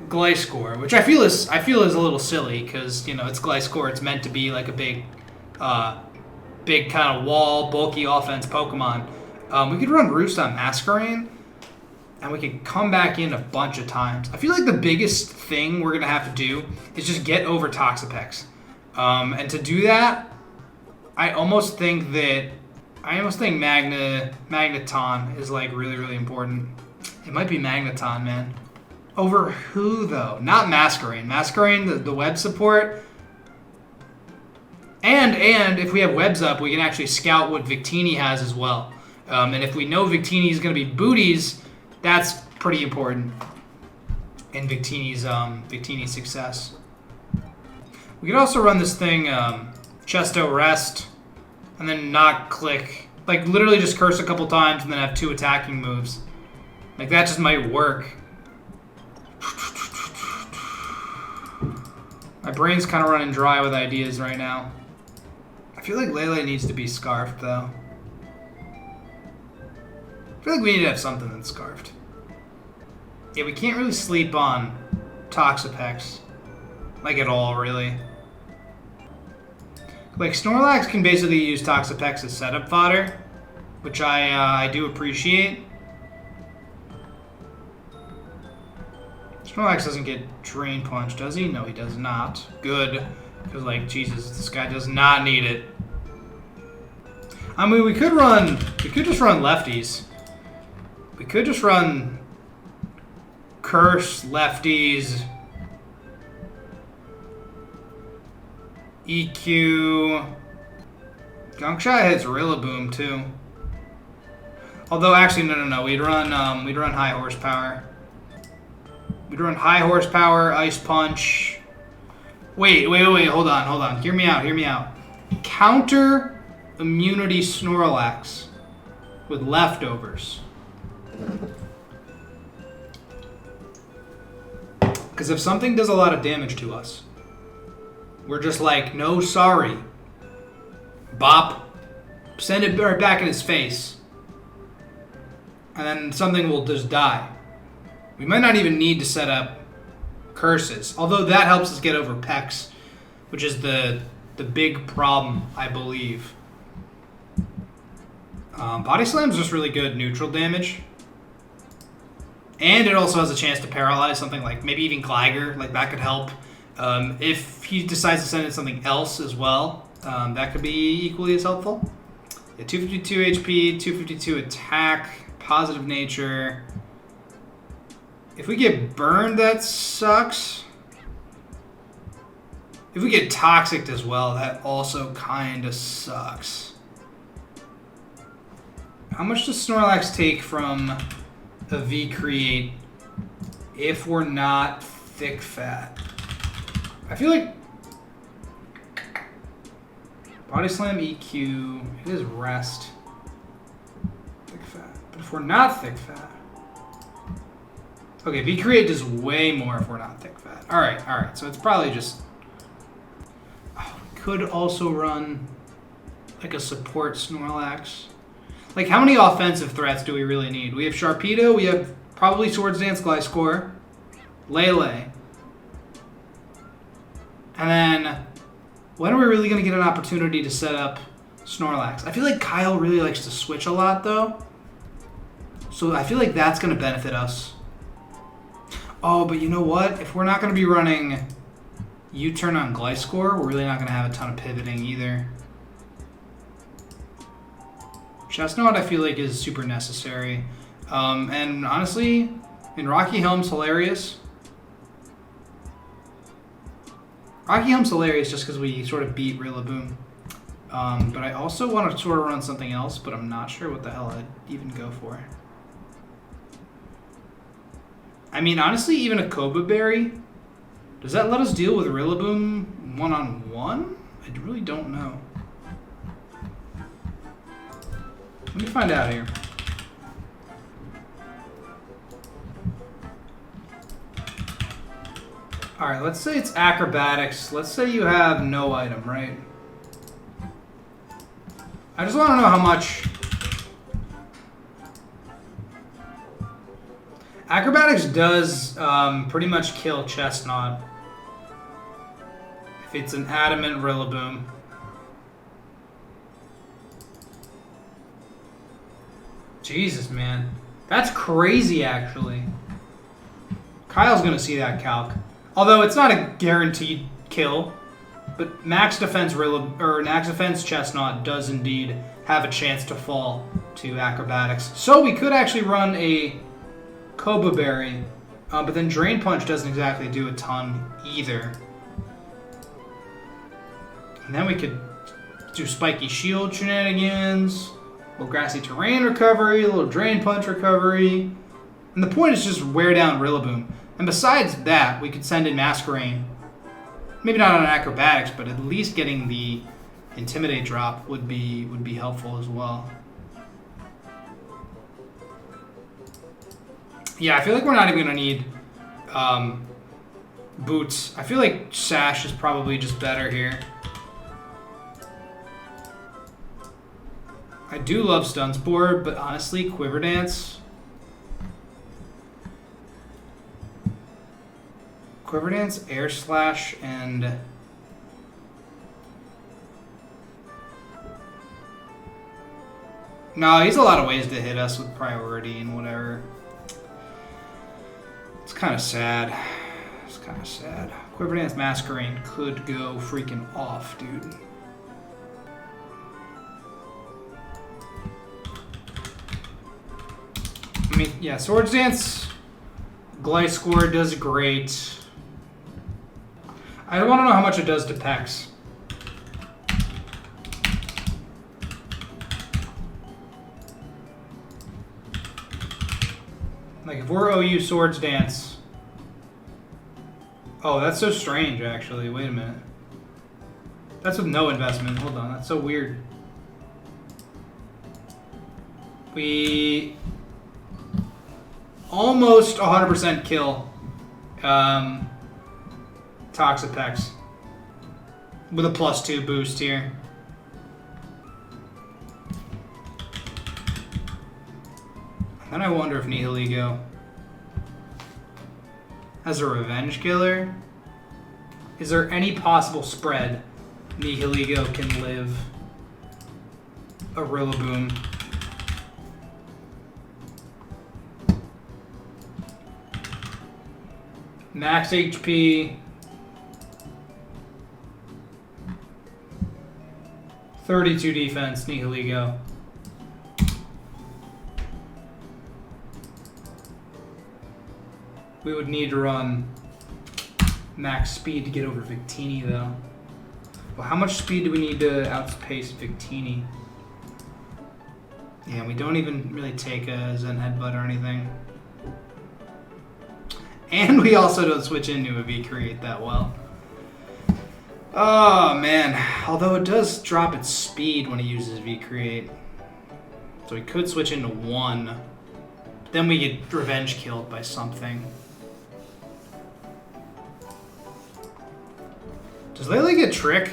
Gliscor, which I feel is a little silly because you know it's Gliscor. It's meant to be like a big kind of wall, bulky offense Pokemon. We could run Roost on Masquerain, and we could come back in a bunch of times. I feel like the biggest thing we're gonna have to do is just get over Toxapex, and to do that, I almost think Magneton is like really, really important. It might be Magneton, man. Over who though? Not Masquerain. Masquerain, the web support. And if we have webs up, we can actually scout what Victini has as well. And if we know Victini is going to be booties, that's pretty important in Victini's success. We could also run this thing Chesto Rest and then not click. Like literally just curse a couple times and then have 2 attacking moves. Like that just might work. My brain's kind of running dry with ideas right now. I feel like Lele needs to be Scarfed, though. I feel like we need to have something that's Scarfed. Yeah, we can't really sleep on Toxapex. Like, at all, really. Like, Snorlax can basically use Toxapex as setup fodder, which I do appreciate. Snorlax doesn't get Drain Punch, does he? No, he does not. Good. Because, like, Jesus, this guy does not need it. I mean, we could just run lefties. We could just run Curse, lefties, EQ. Gunkshot hits Rillaboom, too. Although, actually, no. We'd run high horsepower. We'd run high horsepower, Ice Punch. Wait, hold on. Hear me out. Counter immunity Snorlax with leftovers. Because if something does a lot of damage to us, we're just like, no sorry. Bop. Send it right back in his face. And then something will just die. We might not even need to set up curses. Although that helps us get over Pex, which is the big problem, I believe. Body Slam's just really good neutral damage. And it also has a chance to paralyze something like maybe even Gligar. Like that could help. If he decides to send in something else as well, that could be equally as helpful. Yeah, 252 HP, 252 attack, positive nature. If we get burned, that sucks. If we get toxic as well, that also kind of sucks. How much does Snorlax take from a V-Create if we're not thick fat? I feel like Body Slam, EQ, it is rest. Thick fat. But if we're not thick fat... Okay, V-Create does way more if we're not thick fat. Alright. So it's probably just... Oh, we could also run like a support Snorlax. Like, how many offensive threats do we really need? We have Sharpedo, we have probably Swords Dance Gliscor, Lele. And then, when are we really going to get an opportunity to set up Snorlax? I feel like Kyle really likes to switch a lot, though. So I feel like that's going to benefit us. Oh, but you know what? If we're not going to be running U-turn on Gliscor, we're really not going to have a ton of pivoting either. Chestnut, I feel like, is super necessary. And honestly, Rocky Helm's hilarious. Rocky Helm's hilarious just because we sort of beat Rillaboom. But I also want to sort of run something else, but I'm not sure what the hell I'd even go for. I mean, honestly, even a Koba Berry, does that let us deal with Rillaboom one-on-one? I really don't know. Let me find out here. Alright, let's say it's acrobatics. Let's say you have no item, right? I just want to know how much... Acrobatics does pretty much kill Chestnut if it's an adamant Rillaboom. Jesus, man. That's crazy, actually. Kyle's going to see that calc. Although it's not a guaranteed kill, but max defense Chestnut does indeed have a chance to fall to Acrobatics. So we could actually run a Koba Berry, but then Drain Punch doesn't exactly do a ton either. And then we could do Spiky Shield shenanigans, a little Grassy Terrain recovery, a little Drain Punch recovery. And the point is just wear down Rillaboom. And besides that, we could send in Masquerain. Maybe not on Acrobatics, but at least getting the Intimidate drop would be helpful as well. Yeah, I feel like we're not even going to need Boots. I feel like Sash is probably just better here. I do love Stun Spore, but honestly, Quiver Dance. Quiver Dance, Air Slash, and no, he's a lot of ways to hit us with priority and whatever. It's kind of sad. It's kind of sad. Quiver Dance Masquerain could go freaking off, dude. I mean, yeah, Swords Dance, Gliscor does great. I want to know how much it does to Pex. Like, if we're OU Swords Dance... Oh, that's so strange, actually. Wait a minute. That's with no investment. Hold on, that's so weird. We... almost 100% kill Toxapex with a +2 boost here. Then I wonder if Nihilego as a revenge killer, is there any possible spread Nihilego can live a Rillaboom? Max HP, 32 defense, Nihilego. We would need to run max speed to get over Victini, though. Well, how much speed do we need to outpace Victini? Yeah, we don't even really take a Zen Headbutt or anything. And we also don't switch into a V-Create that well. Oh, man. Although it does drop its speed when it uses V-Create. So we could switch into 1. But then we get revenge killed by something. Does Lele get Trick?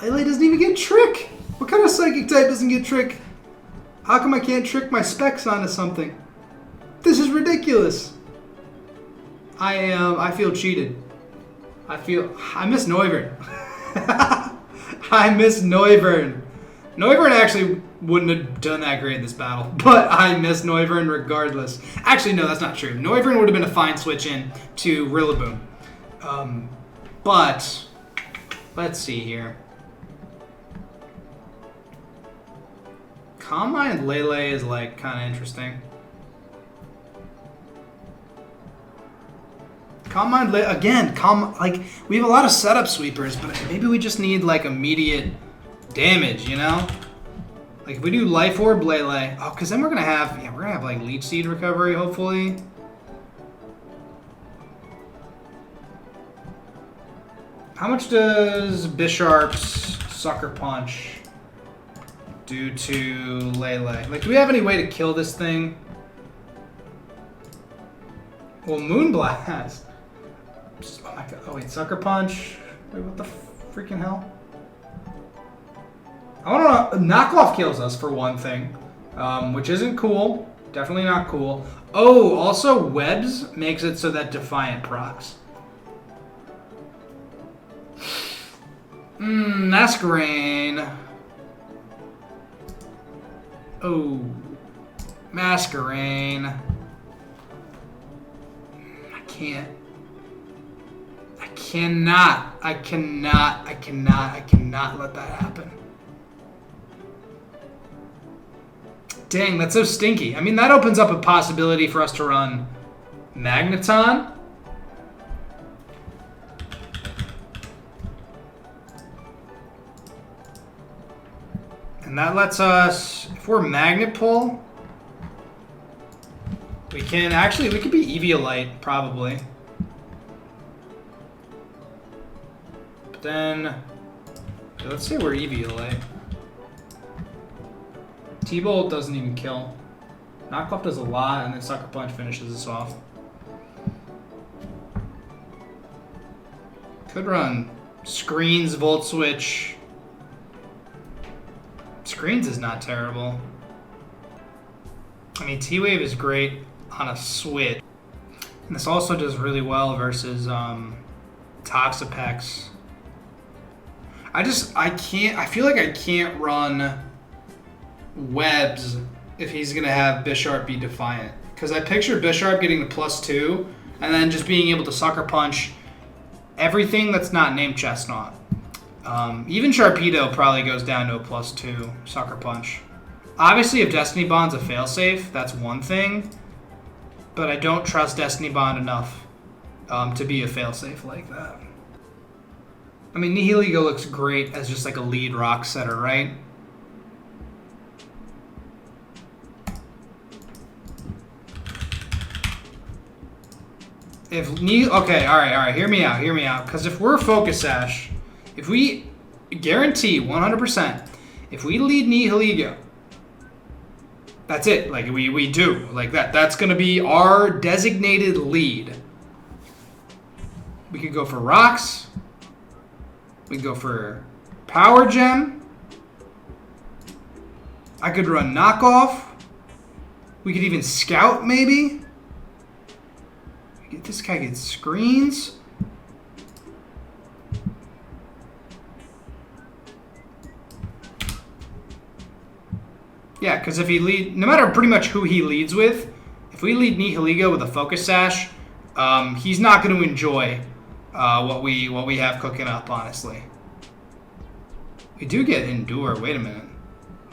Lele doesn't even get Trick! What kind of Psychic type doesn't get Trick? How come I can't trick my specs onto something? This is ridiculous. I feel cheated. I miss Noivern. I miss Noivern. Noivern actually wouldn't have done that great in this battle, but I miss Noivern regardless. Actually, no, that's not true. Noivern would have been a fine switch in to Rillaboom. But let's see here. Calm Mind Lele is like kind of interesting. Calm Mind Lele again. Like we have a lot of setup sweepers, but maybe we just need like immediate damage, you know? Like if we do Life Orb Lele, oh, because then we're gonna have like Leech Seed recovery hopefully. How much does Bisharp's Sucker Punch do to Lele? Like, do we have any way to kill this thing? Well, Moonblast. Oh my god. Oh wait, Sucker Punch. Wait, what the freaking hell? I want to. Knockoff kills us for one thing, which isn't cool. Definitely not cool. Oh, also Webs makes it so that Defiant procs. Masquerain. Oh, Masquerain. I can't. I cannot let that happen. Dang, that's so stinky. I mean, that opens up a possibility for us to run Magneton. And that lets us, if we're Magnet Pull, we could be Eviolite, probably. But then, let's say we're Eviolite. T-Bolt doesn't even kill. Knockoff does a lot, and then Sucker Punch finishes us off. Could run Screens, Volt Switch. Screens is not terrible. I mean, T-Wave is great on a Switch. And this also does really well versus Toxapex. I feel like I can't run Webs if he's going to have Bisharp be Defiant. Because I picture Bisharp getting the +2 and then just being able to Sucker Punch everything that's not named Chestnut. Even Sharpedo probably goes down to a +2 Sucker Punch. Obviously, if Destiny Bond's a failsafe, that's one thing. But I don't trust Destiny Bond enough to be a failsafe like that. I mean, Nihilego looks great as just like a lead rock setter, right? Okay, all right, hear me out. Because if we're Focus Sash, if we guarantee 100%, if we lead Nihilego, that's it. Like we do like that. That's gonna be our designated lead. We could go for rocks. We could go for Power Gem. I could run Knockoff. We could even Scout maybe. This guy gets Screens. Yeah, because if he no matter pretty much who he leads with, if we lead Nihilego with a Focus Sash, he's not going to enjoy what we have cooking up, honestly. We do get Endure. Wait a minute.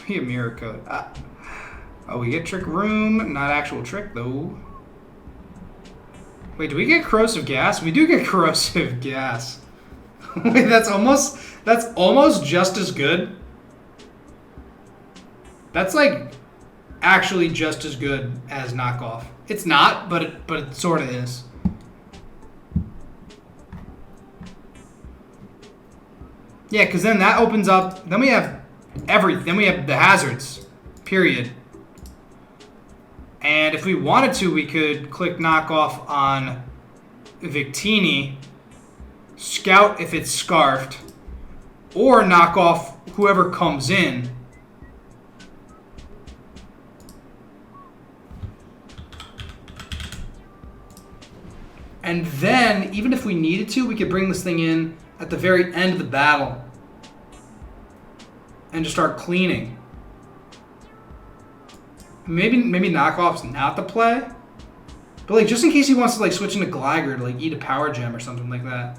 We get Mirror Coat. Oh, we get Trick Room. Not actual Trick, though. Wait, do we get Corrosive Gas? We do get Corrosive Gas. Wait, that's almost just as good. That's like actually just as good as Knockoff. It's not, but it sort of is. Yeah, because then that opens up. Then we have everything. Then we have the hazards. Period. And if we wanted to, we could click Knockoff on Victini, Scout if it's Scarfed, or knock off whoever comes in. And then, even if we needed to, we could bring this thing in at the very end of the battle and just start cleaning. Maybe Knockoff's not the play, but like just in case he wants to like switch into Gligar to like eat a Power Gem or something like that.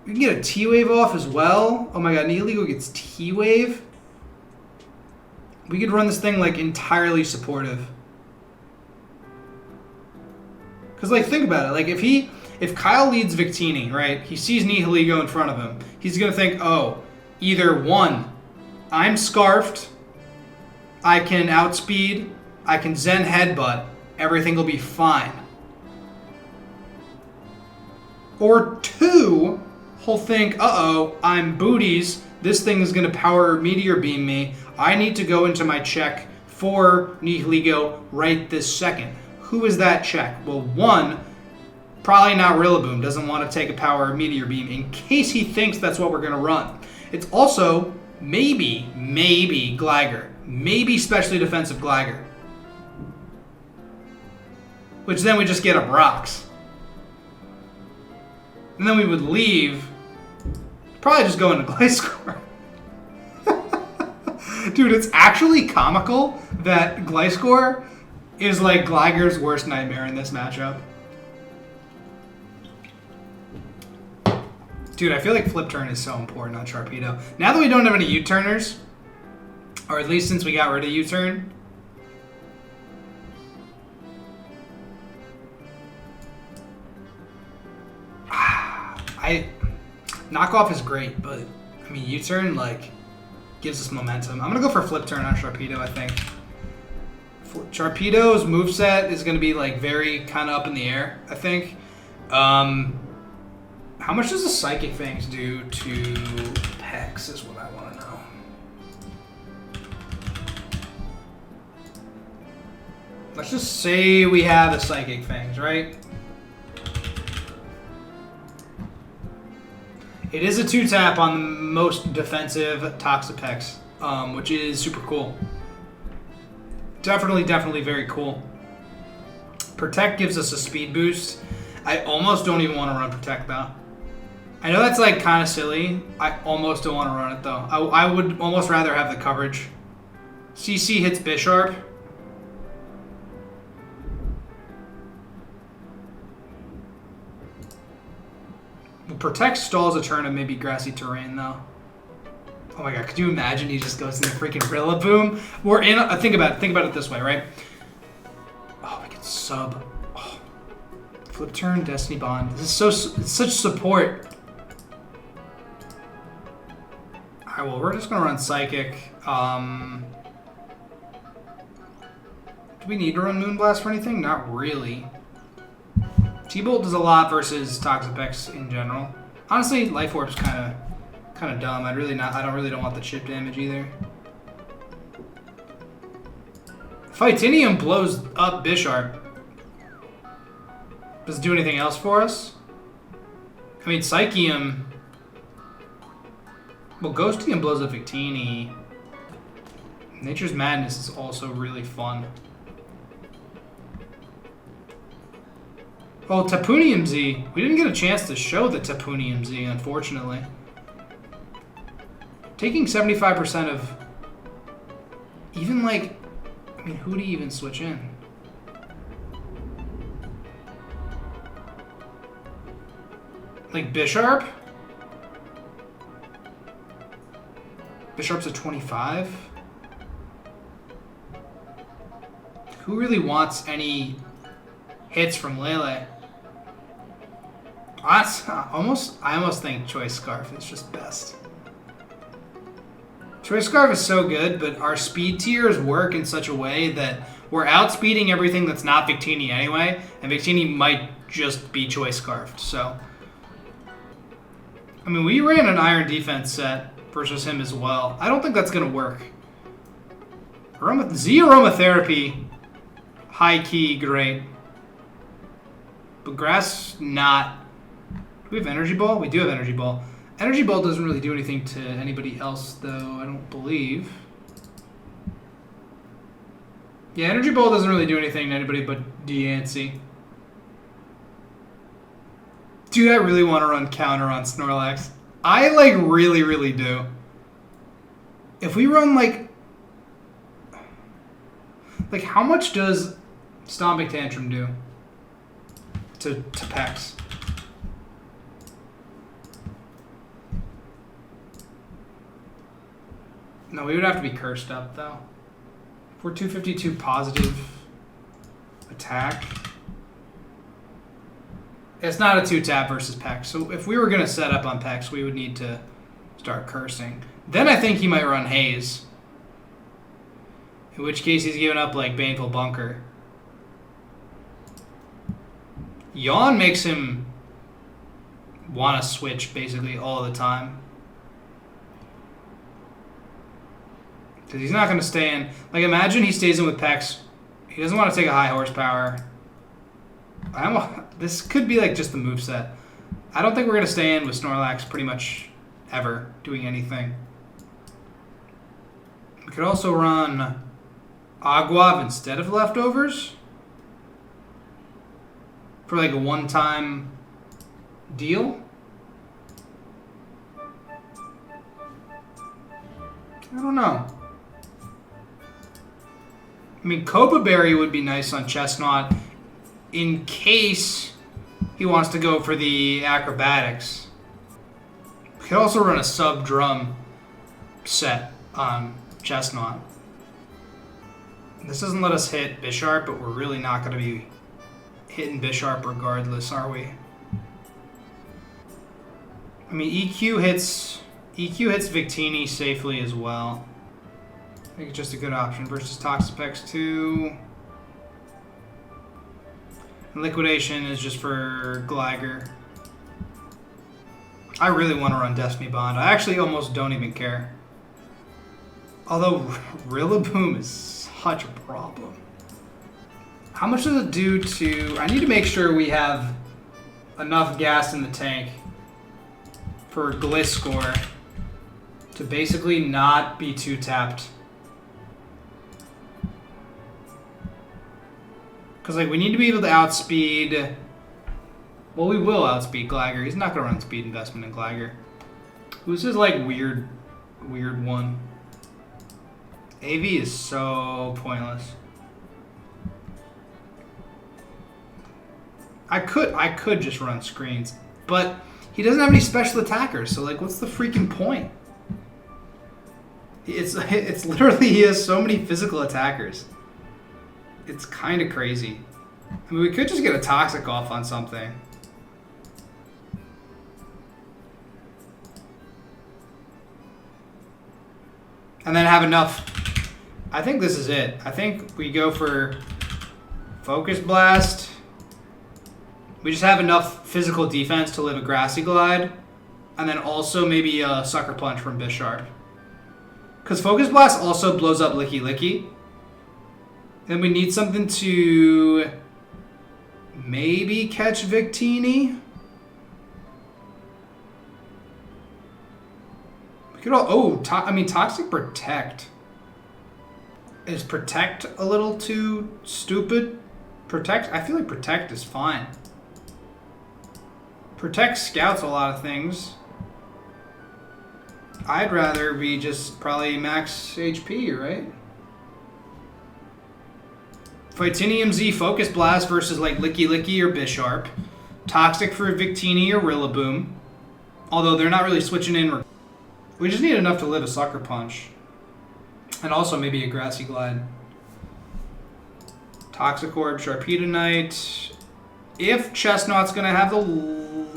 We can get a T-Wave off as well. Oh my god, Nihilego gets T-Wave. We could run this thing like entirely supportive. Because like think about it, like if Kyle leads Victini, right? He sees Nihilego in front of him. He's gonna think, oh, either one, I'm Scarfed, I can outspeed, I can Zen Headbutt, everything will be fine. Or two, he'll think, uh-oh, I'm Booties, this thing is going to power Meteor Beam me, I need to go into my check for Nihilego right this second. Who is that check? Well, one, probably not Rillaboom, doesn't want to take a power Meteor Beam in case he thinks that's what we're going to run. It's also maybe Gligar. Maybe specially defensive Gligar. which then we just get up rocks. And then we would leave, probably just go into Gliscor. Dude, it's actually comical that Gliscor is like Gliger's worst nightmare in this matchup. Dude, I feel like flip turn is so important on Sharpedo. Now that we don't have any U-turners, or at least since we got rid of U-turn, knockoff is great, but I mean U-turn like gives us momentum. I'm gonna go for flip turn on Sharpedo, I think. Sharpedo's moveset is gonna be like very kind of up in the air, I think. How much does the Psychic Fangs do to Pex is what I want to know. Let's just say we have a Psychic Fangs, right? It is a 2-tap on the most defensive Toxapex, which is super cool. Definitely very cool. Protect gives us a speed boost. I almost don't even want to run Protect though. I know that's like kind of silly. I almost don't want to run it though. I would almost rather have the coverage. CC hits Bisharp. Protect stalls a turn of maybe grassy terrain though. Oh my god, could you imagine he just goes in the freaking Rillaboom? We're in think about it this way, right? Oh, we could sub. Oh. Flip turn, Destiny Bond. This is such support. Alright, well we're just gonna run Psychic. Do we need to run Moonblast for anything? Not really. T-Bolt does a lot versus Toxapex in general. Honestly, Life Orb's kind of dumb. I don't want the chip damage either. Fightinium blows up Bisharp. Does it do anything else for us? I mean, Psychium. Well, Ghostium blows up Victini. Nature's Madness is also really fun. Oh, Tapunium Z. We didn't get a chance to show the Tapunium Z, unfortunately. Taking 75% of... Even like... I mean, who do you even switch in? Like Bisharp? Bisharp's a 25? Who really wants any hits from Lele? I almost think Choice Scarf is just best. Choice Scarf is so good, but our speed tiers work in such a way that we're outspeeding everything that's not Victini anyway, and Victini might just be Choice Scarfed, so... I mean, we ran an Iron Defense set versus him as well. I don't think that's going to work. Z Aromatherapy, high-key, great. But Grass, not... Do we have Energy Ball? We do have Energy Ball. Energy Ball doesn't really do anything to anybody else, though, I don't believe. Yeah, Energy Ball doesn't really do anything to anybody but Deancey. Dude, I really want to run counter on Snorlax. I, like, really do. If we run, like, how much does Stomping Tantrum do to Pex? No, we would have to be cursed up, though. If we're 252 positive attack... It's not a 2-tap versus Pex, so if we were going to set up on Pex, we would need to start cursing. Then I think he might run Haze. In which case he's giving up, like, Baneful Bunker. Yawn makes him want to switch, basically, all the time. Because he's not going to stay in... Like, imagine he stays in with Pex. He doesn't want to take a high horsepower. This could be, like, just the moveset. I don't think we're going to stay in with Snorlax pretty much ever doing anything. We could also run Aguav instead of Leftovers. for like a one-time deal. I don't know. I mean, Copa Berry would be nice on Chestnut in case he wants to go for the acrobatics. We could also run a sub-drum set on Chestnut. This doesn't let us hit Bisharp, but we're really not going to be hitting Bisharp regardless, are we? I mean, EQ hits Victini safely as well. I think it's just a good option versus Toxapex 2. And Liquidation is just for Gligar. I really want to run Destiny Bond. I actually almost don't even care. Although Rillaboom is such a problem. How much does it do to... I need to make sure we have enough gas in the tank for Gliscor to basically not be too tapped. Because like we need to be able to outspeed... Well, we will outspeed Gligar. He's not going to run speed investment in Gligar. Who's his like weird one? AV is so pointless. I could just run screens, but he doesn't have any special attackers, so like what's the freaking point? It's literally he has so many physical attackers. It's kind of crazy. I mean, we could just get a Toxic off on something. And then have enough. I think this is it. I think we go for Focus Blast. We just have enough physical defense to live a Grassy Glide. And then also maybe a Sucker Punch from Bisharp. Because Focus Blast also blows up Licky Licky. Then we need something to maybe catch Victini. We could all... I mean, Toxic Protect. Is Protect a little too stupid? Protect? I feel like Protect is fine. Protect scouts a lot of things. I'd rather be just probably max HP, right? Fightinium Z Focus Blast versus like Licky Licky or Bisharp. Toxic for Victini or Rillaboom. Although they're not really switching in. We just need enough to live a Sucker Punch. And also maybe a Grassy Glide. Toxicorp, Sharpedo. If Chestnut's going to have the...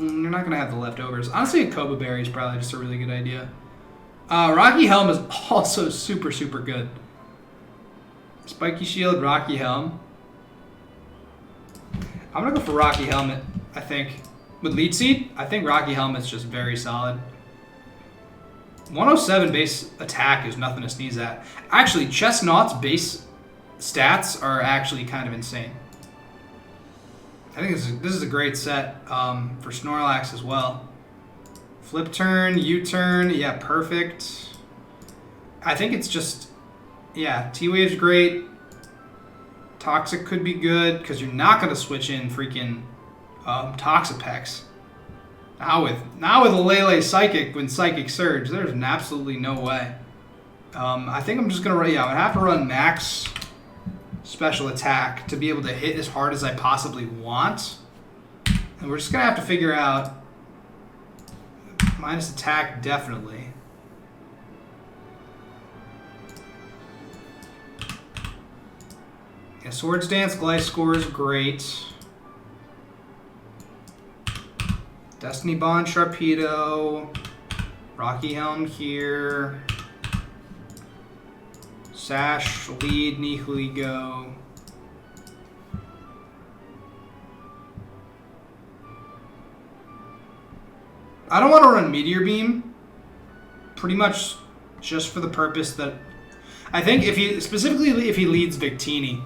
You're not going to have the leftovers. Honestly, a Coba Berry is probably just a really good idea. Rocky Helm is also super, super good. Spiky Shield, Rocky Helm. I'm going to go for Rocky Helmet, I think. With Lead Seed, I think Rocky Helmet's just very solid. 107 base attack is nothing to sneeze at. Actually, Chestnut's base stats are actually kind of insane. I think this is a great set for Snorlax as well. Flip turn, U-turn, yeah, perfect. I think it's just, yeah, T-Wave's great. Toxic could be good because you're not going to switch in freaking Toxapex. Now with a Lele Psychic when Psychic Surge, there's absolutely no way. I think I'm just going to run, yeah, I'm going to have to run max special attack to be able to hit as hard as I possibly want. And we're just going to have to figure out minus attack, definitely. Yeah, Swords Dance, Gliscor is great. Destiny Bond, Sharpedo. Rocky Helm here. Sash, Lead, Nihiligo. I don't want to run Meteor Beam. Pretty much just for the purpose that... I think if he, specifically if he leads Victini,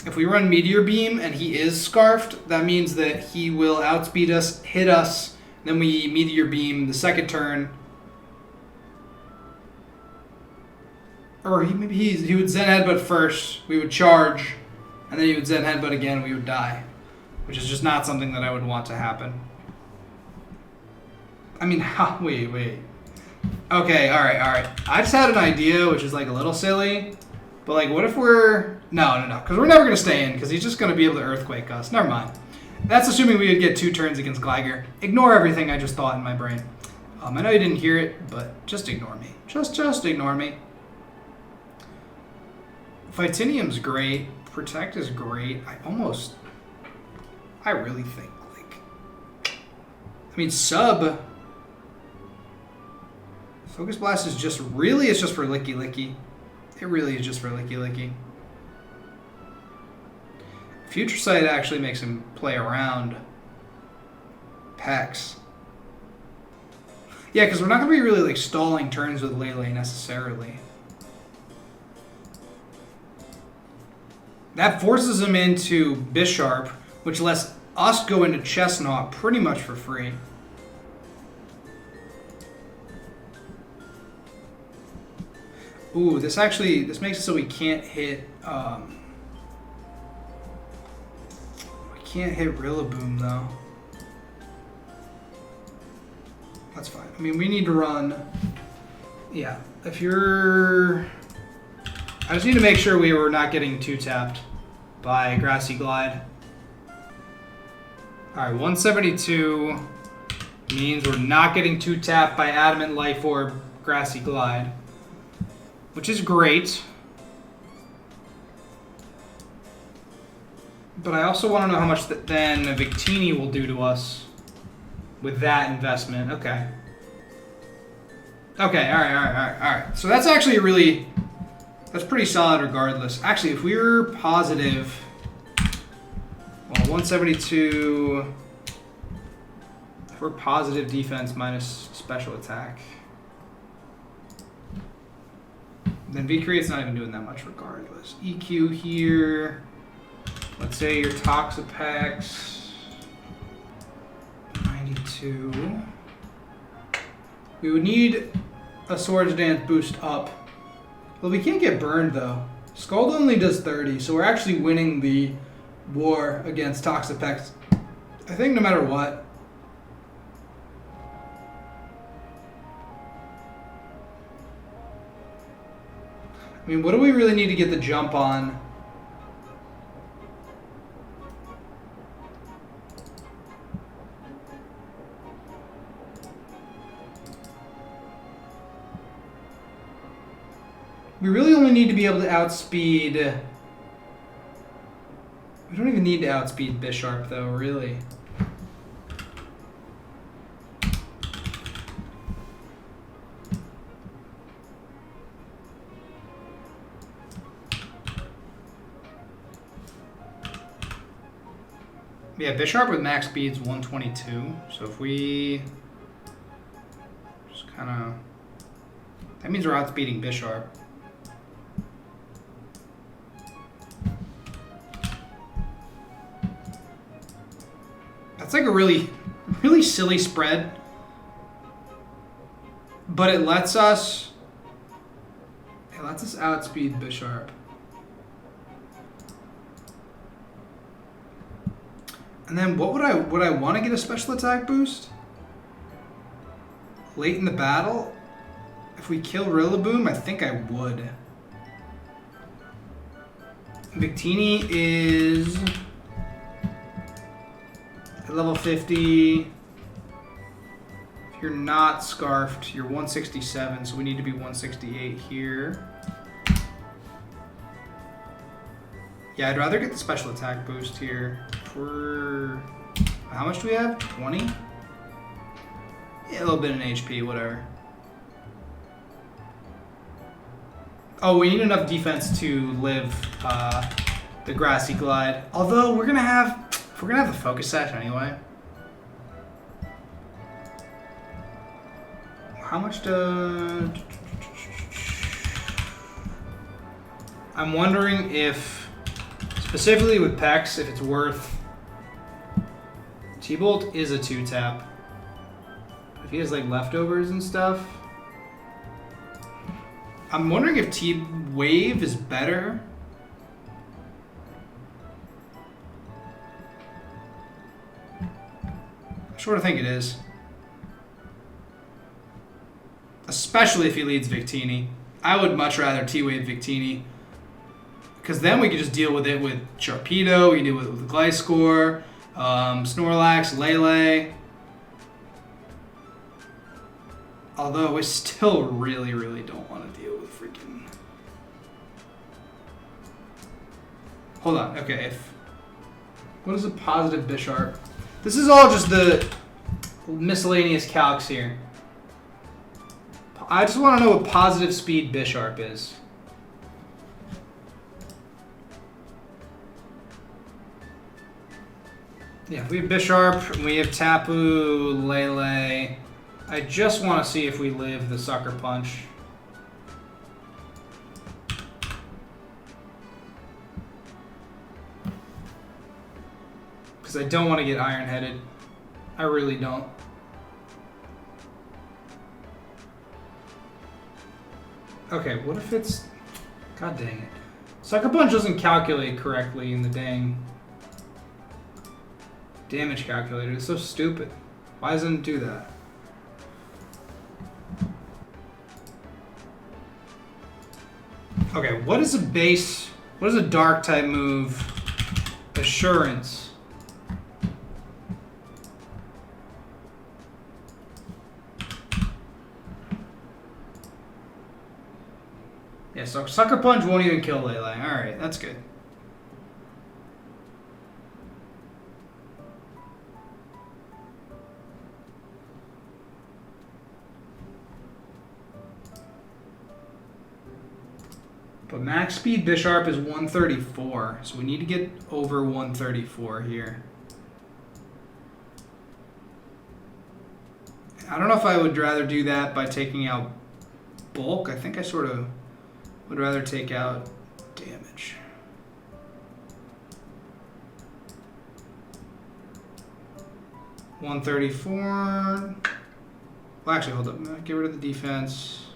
if we run Meteor Beam and he is Scarfed, that means that he will outspeed us, hit us, then we Meteor Beam the second turn. Or maybe he would Zen Headbutt first, we would charge, and then he would Zen Headbutt again and we would die. which is just not something that I would want to happen. I mean, wait. Okay, all right. I just had an idea, which is like a little silly, but like, what if we're no, because we're never gonna stay in because he's just gonna be able to earthquake us. Never mind. That's assuming we would get 2 turns against Gligar. Ignore everything I just thought in my brain. I know you didn't hear it, but just ignore me. Just ignore me. Vitinium's great. Protect is great. I really think, like... I mean, sub... Focus Blast is just... Really, it's just for Licky Licky. It really is just for Licky Licky. Future Sight actually makes him play around Pex. Yeah, because we're not going to be really like stalling turns with Lele necessarily. That forces him into Bisharp, which lets us go into Chestnut pretty much for free. Ooh, this makes it so we can't hit Rillaboom though. That's fine. I mean, we need to run. Yeah, if you're... I just need to make sure we were not getting 2-tapped by Grassy Glide. Alright, 172 means we're not getting 2-tapped by Adamant Life Orb Grassy Glide, which is great. But I also want to know how much then Victini will do to us with that investment. Okay. Okay, alright. So that's actually that's pretty solid regardless. Actually, if we were positive, well, 172, if we're positive defense minus special attack, then V-Create's not even doing that much regardless. EQ here, let's say your Toxapex, 92. We would need a Swords Dance boost up. Well, we can't get burned though. Scald only does 30, so we're actually winning the war against Toxapex, I think, no matter what. I mean, what do we really need to get the jump on? We really only need to be able to outspeed... We don't even need to outspeed Bisharp, though, really. Yeah, Bisharp with max speed's 122, so if we just kind of... That means we're outspeeding Bisharp. That's like a really silly spread, but it lets us outspeed Bisharp. And then what would I want to get a special attack boost? Late in the battle? If we kill Rillaboom, I think I would. Victini is at level 50. If you're not scarfed, you're 167, so we need to be 168 here. Yeah, I'd rather get the special attack boost here. How much do we have? 20? Yeah, a little bit in HP, whatever. Oh, we need enough defense to live the Grassy Glide. Although we're gonna have the focus sash anyway. How much do... I'm wondering if, specifically with Pex, if it's worth... T-Bolt is a 2-tap. If he has like leftovers and stuff... I'm wondering if T-Wave is better. sort of think it is. Especially if he leads Victini. I would much rather T-Wave Victini. Because then we could just deal with it with Sharpedo, we can deal with it with Gliscor, Snorlax, Lele. Although we still really, really don't want to deal with freaking... Hold on, okay. What is a positive Bisharp? This is all just the miscellaneous calcs here. I just want to know what positive speed Bisharp is. Yeah, we have Bisharp, we have Tapu, Lele. I just want to see if we live the Sucker Punch. Because I don't want to get Iron-Headed. I really don't. Okay, what if it's... God dang it. Sucker Punch doesn't calculate correctly in the dang damage calculator. It's so stupid. Why doesn't it do that? Okay, what is a base... What is a dark type move? Assurance. Yeah, so Sucker Punch won't even kill Lele. Alright, that's good. But max speed Bisharp is 134, so we need to get over 134 here. I don't know if I would rather do that by taking out bulk. I think I sort of would rather take out damage. $134. Well, actually, hold up. Get rid of the defense.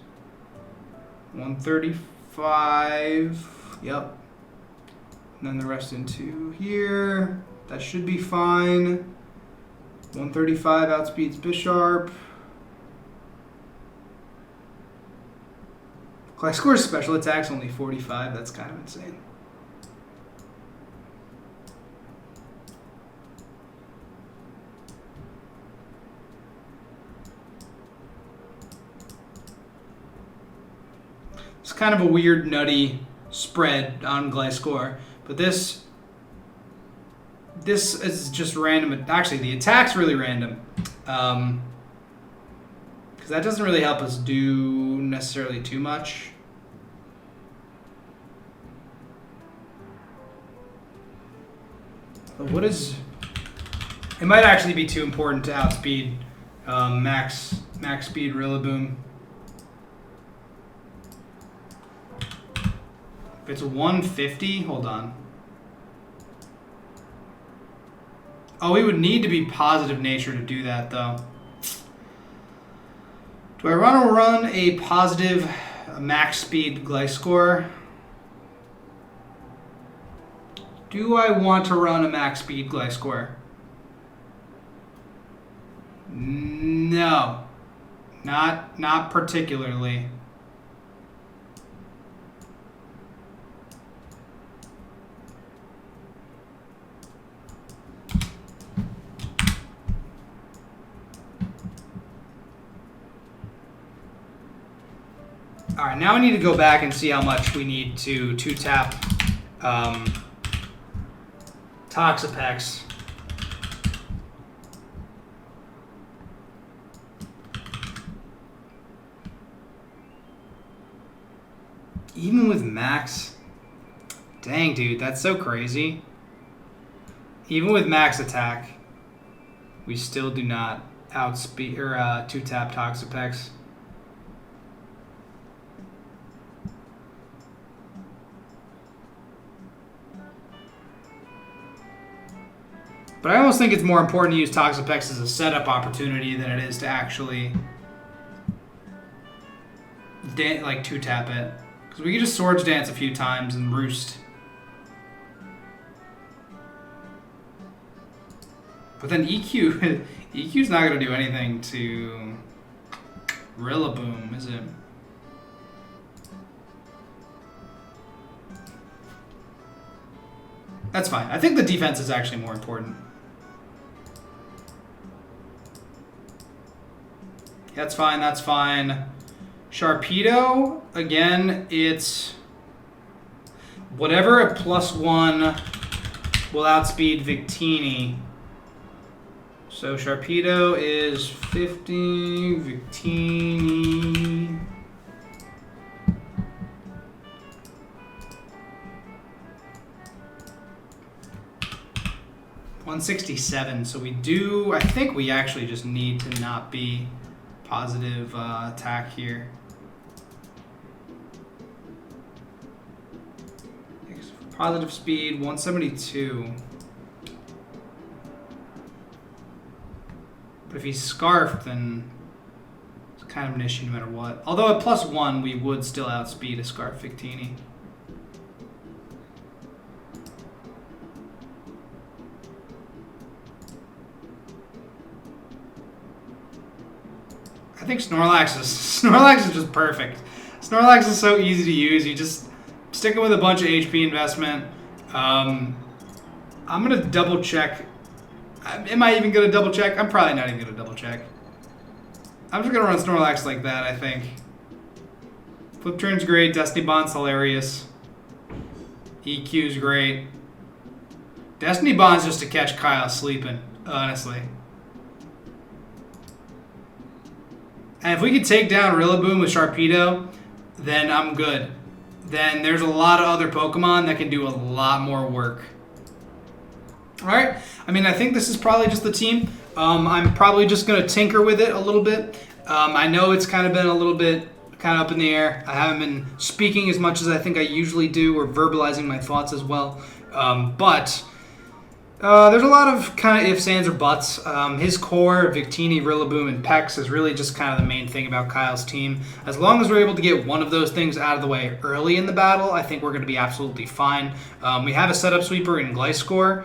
135. Yep. And then the rest into here. That should be fine. 135 outspeeds Bisharp. Gliscor's special attack's only 45. That's kind of insane. It's kind of a weird, nutty spread on Gliscor, but this is just random. Actually, the attack's really random. Because that doesn't really help us do necessarily too much. But what is... It might actually be too important to outspeed max speed Rillaboom. If it's 150, hold on. Oh, we would need to be positive nature to do that, though. Do I want to run a positive max speed Gliscor? Do I want to run a max speed Gliscor? No. Not particularly. All right, now we need to go back and see how much we need to two-tap Toxapex. Even with max? Dang, dude, that's so crazy. Even with max attack, we still do not outspeed or two-tap Toxapex. But I almost think it's more important to use Toxapex as a setup opportunity than it is to actually like two-tap it. Because we could just Swords Dance a few times and roost. But then EQ EQ's not going to do anything to Rillaboom, is it? That's fine. I think the defense is actually more important. That's fine, that's fine. Sharpedo, again, it's whatever a +1 will outspeed Victini. So Sharpedo is 50, Victini. $167. So we do, I think we actually just need to not be positive attack here. Positive speed, 172. But if he's scarfed, then it's kind of an issue no matter what. Although at +1, we would still outspeed a scarf Victini. I think Snorlax is just perfect. Snorlax is so easy to use. You just stick it with a bunch of HP investment. I'm gonna double check. Am I even gonna double check? I'm probably not even gonna double check. I'm just gonna run Snorlax like that, I think. Flip turn's great. Destiny Bond's hilarious. EQ's great. Destiny Bond's just to catch Kyle sleeping, honestly. And if we could take down Rillaboom with Sharpedo, then I'm good. Then there's a lot of other Pokemon that can do a lot more work. Alright, I mean, I think this is probably just the team. I'm probably just going to tinker with it a little bit. I know it's kind of been a little bit kind of up in the air. I haven't been speaking as much as I think I usually do, or verbalizing my thoughts as well. But there's a lot of kind of ifs, ands, or buts. His core, Victini, Rillaboom, and Pex is really just kind of the main thing about Kyle's team. As long as we're able to get one of those things out of the way early in the battle, I think we're going to be absolutely fine. We have a setup sweeper in Gliscor.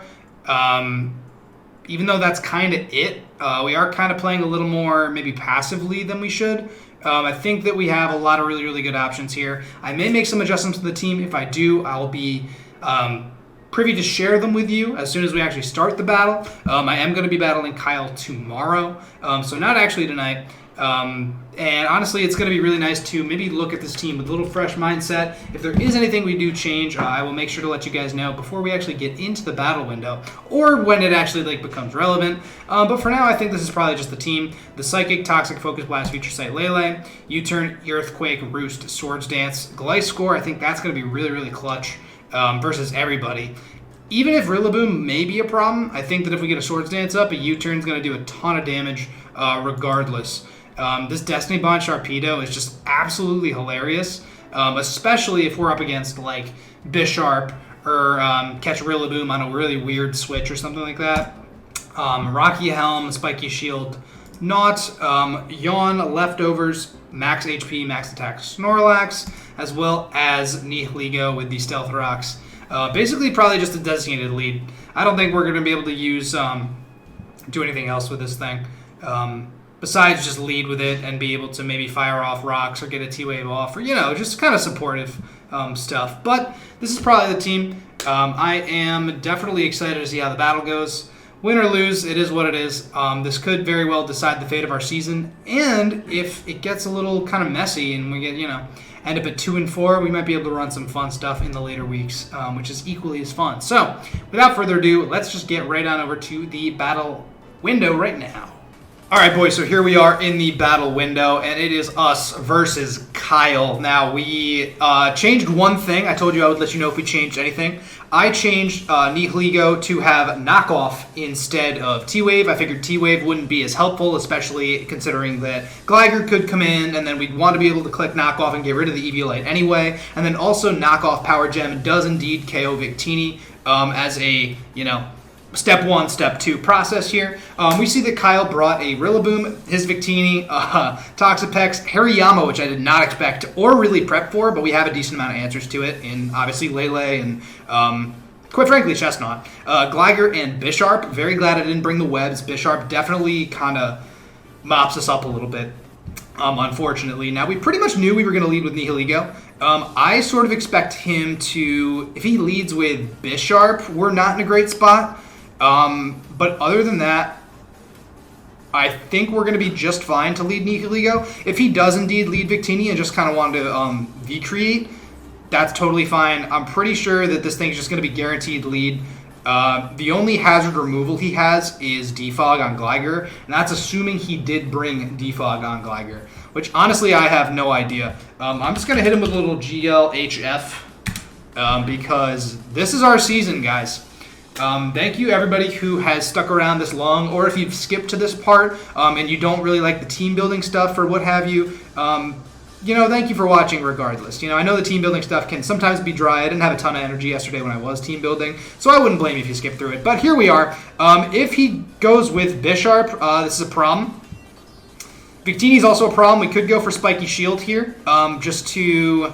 Even though that's kind of it, we are kind of playing a little more maybe passively than we should. I think that we have a lot of really, really good options here. I may make some adjustments to the team. If I do, I'll be privy to share them with you as soon as we actually start the battle. I am going to be battling Kyle tomorrow, so not actually tonight. And honestly, it's going to be really nice to maybe look at this team with a little fresh mindset. If there is anything we do change, I will make sure to let you guys know before we actually get into the battle window, or when it actually becomes relevant. But for now, I think this is probably just the team. The Psychic, Toxic, Focus Blast, Future Sight, Lele, U-Turn, Earthquake, Roost, Swords Dance, Gliscor. I think that's going to be really, really clutch versus everybody. Even if Rillaboom may be a problem, I think that if we get a Swords Dance up, a U-Turn is going to do a ton of damage regardless. This Destiny Bond Sharpedo is just absolutely hilarious, especially if we're up against like Bisharp or catch Rillaboom on a really weird switch or something like that. Rocky Helm, Spiky Shield, Not, Yawn, Leftovers, Max HP, Max Attack Snorlax, as well as Nihilego with the Stealth Rocks. Basically probably just a designated lead. I don't think we're going to be able to use do anything else with this thing. Besides just lead with it and be able to maybe fire off rocks or get a T-Wave off, or, just kind of supportive stuff. But this is probably the team. I am definitely excited to see how the battle goes. Win or lose, it is what it is. This could very well decide the fate of our season. And if it gets a little kind of messy and we get, end up at 2-4, we might be able to run some fun stuff in the later weeks, which is equally as fun. So, without further ado, let's just get right on over to the battle window right now. Alright boys, so here we are in the battle window, and it is us versus Kyle. Now, we changed one thing. I told you I would let you know if we changed anything. I changed Nihilego to have Knockoff instead of T-Wave. I figured T-Wave wouldn't be as helpful, especially considering that Gligar could come in, and then we'd want to be able to click Knockoff and get rid of the Eviolite anyway. And then also Knockoff Power Gem does indeed KO Victini as a, step 1, step 2 process here. We see that Kyle brought a Rillaboom, his Victini, Toxapex, Hariyama, which I did not expect or really prep for, but we have a decent amount of answers to it in obviously Lele and quite frankly, Chestnut. Gligar and Bisharp. Very glad I didn't bring the webs. Bisharp definitely kind of mops us up a little bit, unfortunately. Now, we pretty much knew we were going to lead with Nihilego. I sort of expect him to, if he leads with Bisharp, we're not in a great spot. But other than that, I think we're going to be just fine to lead Nihilego. If he does indeed lead Victini and just kind of wanted to V-create, that's totally fine. I'm pretty sure that this thing's just going to be guaranteed lead. The only hazard removal he has is Defog on Gligar, and that's assuming he did bring Defog on Gligar, which honestly I have no idea. I'm just going to hit him with a little GLHF because this is our season, guys. Thank you everybody who has stuck around this long, or if you've skipped to this part and you don't really like the team building stuff or what have you. Thank you for watching regardless. I know the team building stuff can sometimes be dry. I didn't have a ton of energy yesterday when I was team building, so I wouldn't blame you if you skip through it. But here we are. If he goes with Bisharp, this is a problem. Victini's also a problem. We could go for Spiky Shield here, just to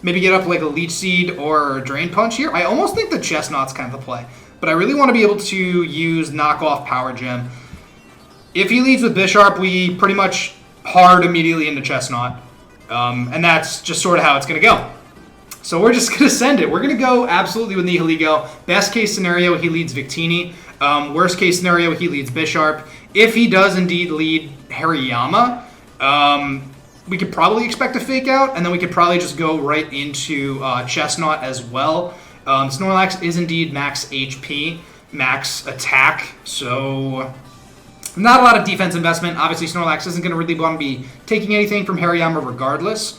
maybe get up like a Leech Seed or Drain Punch here. I almost think the Chestnut's kind of the play, but I really want to be able to use Knockoff Power Gem. If he leads with Bisharp, we pretty much hard immediately into Chestnut. And that's just sort of how it's going to go. So we're just going to send it. We're going to go absolutely with Nihilego. Best case scenario, he leads Victini. Worst case scenario, he leads Bisharp. If he does indeed lead Hariyama, we could probably expect a fake out, and then we could probably just go right into Chestnut as well. Snorlax is indeed max HP, max attack, so not a lot of defense investment. Obviously, Snorlax isn't going to really want to be taking anything from Hariyama regardless.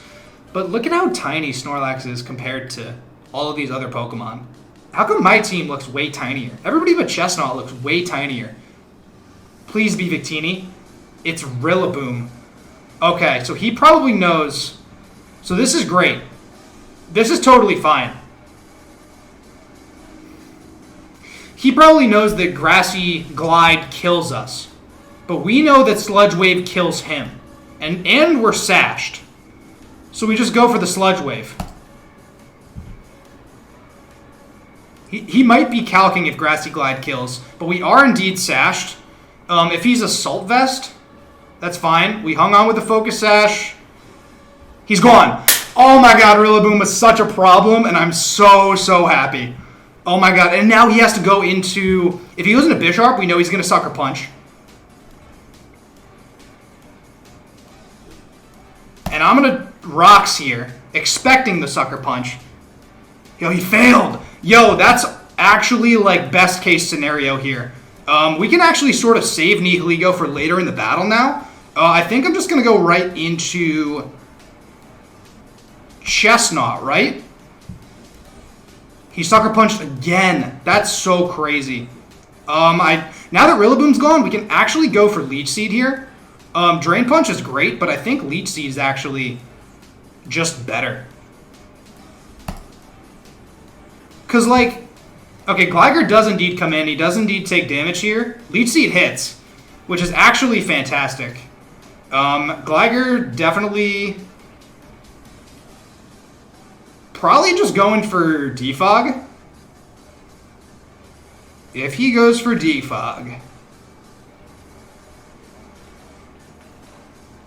But look at how tiny Snorlax is compared to all of these other Pokemon. How come my team looks way tinier? Everybody but Chestnut looks way tinier. Please be Victini. It's Rillaboom. Okay, so he probably knows. So this is great. This is totally fine. He probably knows that Grassy Glide kills us. But we know that Sludge Wave kills him. And we're sashed. So we just go for the Sludge Wave. He might be calcing if Grassy Glide kills, but we are indeed sashed. If he's Assault Vest, that's fine. We hung on with the Focus Sash. He's gone. Oh my god, Rillaboom was such a problem, and I'm so happy. Oh my god, and now he has to go into... If he goes into Bisharp, we know he's going to Sucker Punch. And I'm going to Rocks here, expecting the Sucker Punch. Yo, he failed. Yo, that's actually like best case scenario here. We can actually sort of save Nihilego for later in the battle now. I think I'm just going to go right into Chestnut, right? He Sucker Punched again. That's so crazy. Now that Rillaboom's gone, we can actually go for Leech Seed here. Drain Punch is great, but I think Leech Seed is actually just better. Because, like, okay, Gligar does indeed come in. He does indeed take damage here. Leech Seed hits, which is actually fantastic. Gligar definitely... Probably just going for Defog. If he goes for Defog.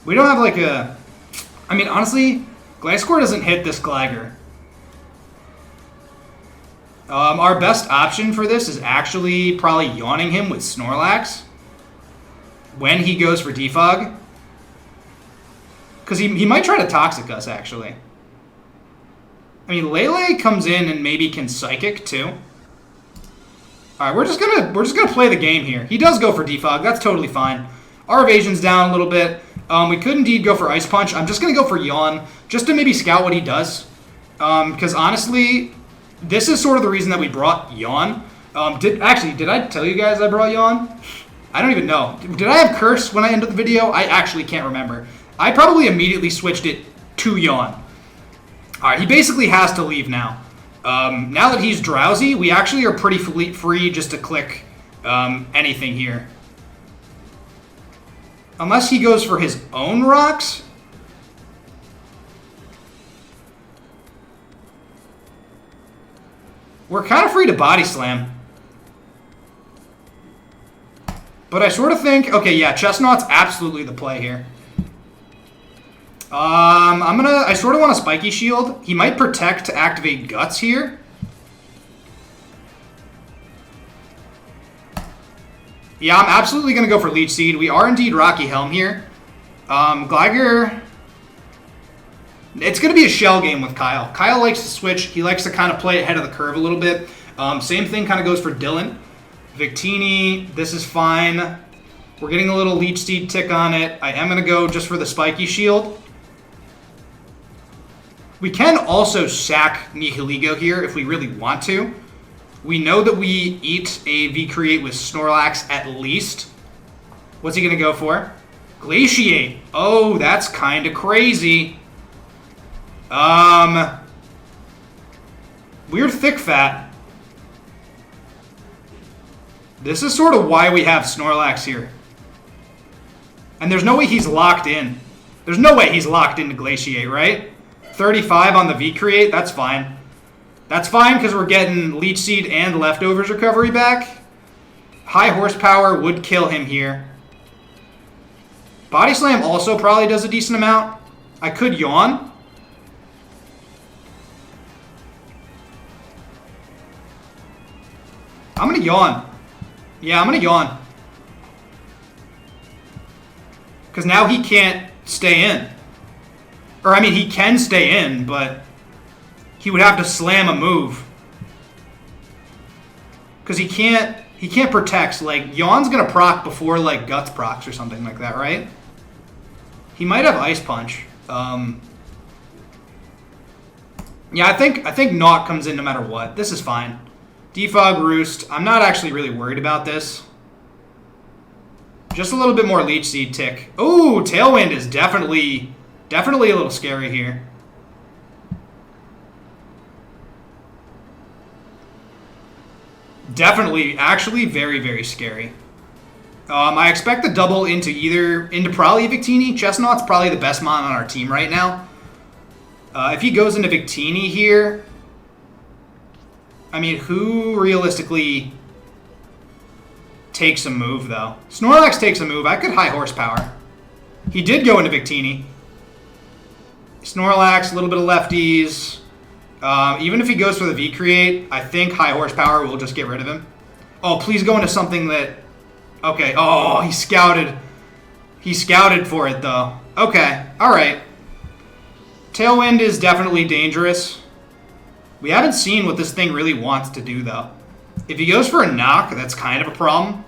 We don't have like a... I mean, honestly, Gliscor doesn't hit this Gligar. Our best option for this is actually probably yawning him with Snorlax when he goes for Defog. Because he might try to Toxic us, actually. I mean, Lele comes in and maybe can Psychic, too. Alright, we're just gonna play the game here. He does go for Defog. That's totally fine. Our evasion's down a little bit. We could indeed go for Ice Punch. I'm just gonna go for Yawn, just to maybe scout what he does. Because honestly, this is sort of the reason that we brought Yawn. Did I tell you guys I brought Yawn? I don't even know. Did I have Curse when I ended the video? I actually can't remember. I probably immediately switched it to Yawn. Alright, he basically has to leave now. Now that he's drowsy, we actually are pretty free just to click anything here. Unless he goes for his own rocks. We're kind of free to body slam. But I sort of think, okay, yeah, Chestnut's absolutely the play here. I sort of want a spiky shield. He might protect to activate Guts here. Yeah, I'm absolutely going to go for Leech Seed. We are indeed Rocky Helm here. Gligar... It's going to be a shell game with Kyle. Kyle likes to switch. He likes to kind of play ahead of the curve a little bit. Same thing kind of goes for Dylan. Victini, this is fine. We're getting a little Leech Seed tick on it. I am going to go just for the Spiky Shield. We can also sack Nihiligo here if we really want to. We know that we eat a V-Create with Snorlax at least. What's he going to go for? Glaciate. Oh, that's kind of crazy. Weird Thick Fat. This is sort of why we have Snorlax here. And there's no way he's locked in. There's no way he's locked into Glaciate, right? 35 on the V-Create, that's fine. That's fine because we're getting Leech Seed and Leftovers recovery back. High Horsepower would kill him here. Body Slam also probably does a decent amount. I could Yawn. I'm going to Yawn. Yeah, I'm going to Yawn. Because now he can't stay in. Or, I mean, he can stay in, but he would have to slam a move. Because he can't protect. Like, Yawn's going to proc before, like, Guts procs or something like that, right? He might have Ice Punch. Yeah, I think Knock comes in no matter what. This is fine. Defog Roost. I'm not actually really worried about this. Just a little bit more Leech Seed tick. Ooh, Tailwind is definitely a little scary here. Definitely, actually very, very scary. I expect the double into probably Victini. Chestnut's probably the best mon on our team right now. If he goes into Victini here, I mean, who realistically takes a move, though? Snorlax takes a move. I could High Horsepower. He did go into Victini. Snorlax, a little bit of lefties. Even if he goes for the V-Create, I think High Horsepower will just get rid of him. Oh, please go into something that... Okay. Oh, he scouted. He scouted for it, though. Okay. All right. Tailwind is definitely dangerous. We haven't seen what this thing really wants to do, though. If he goes for a Knock, that's kind of a problem.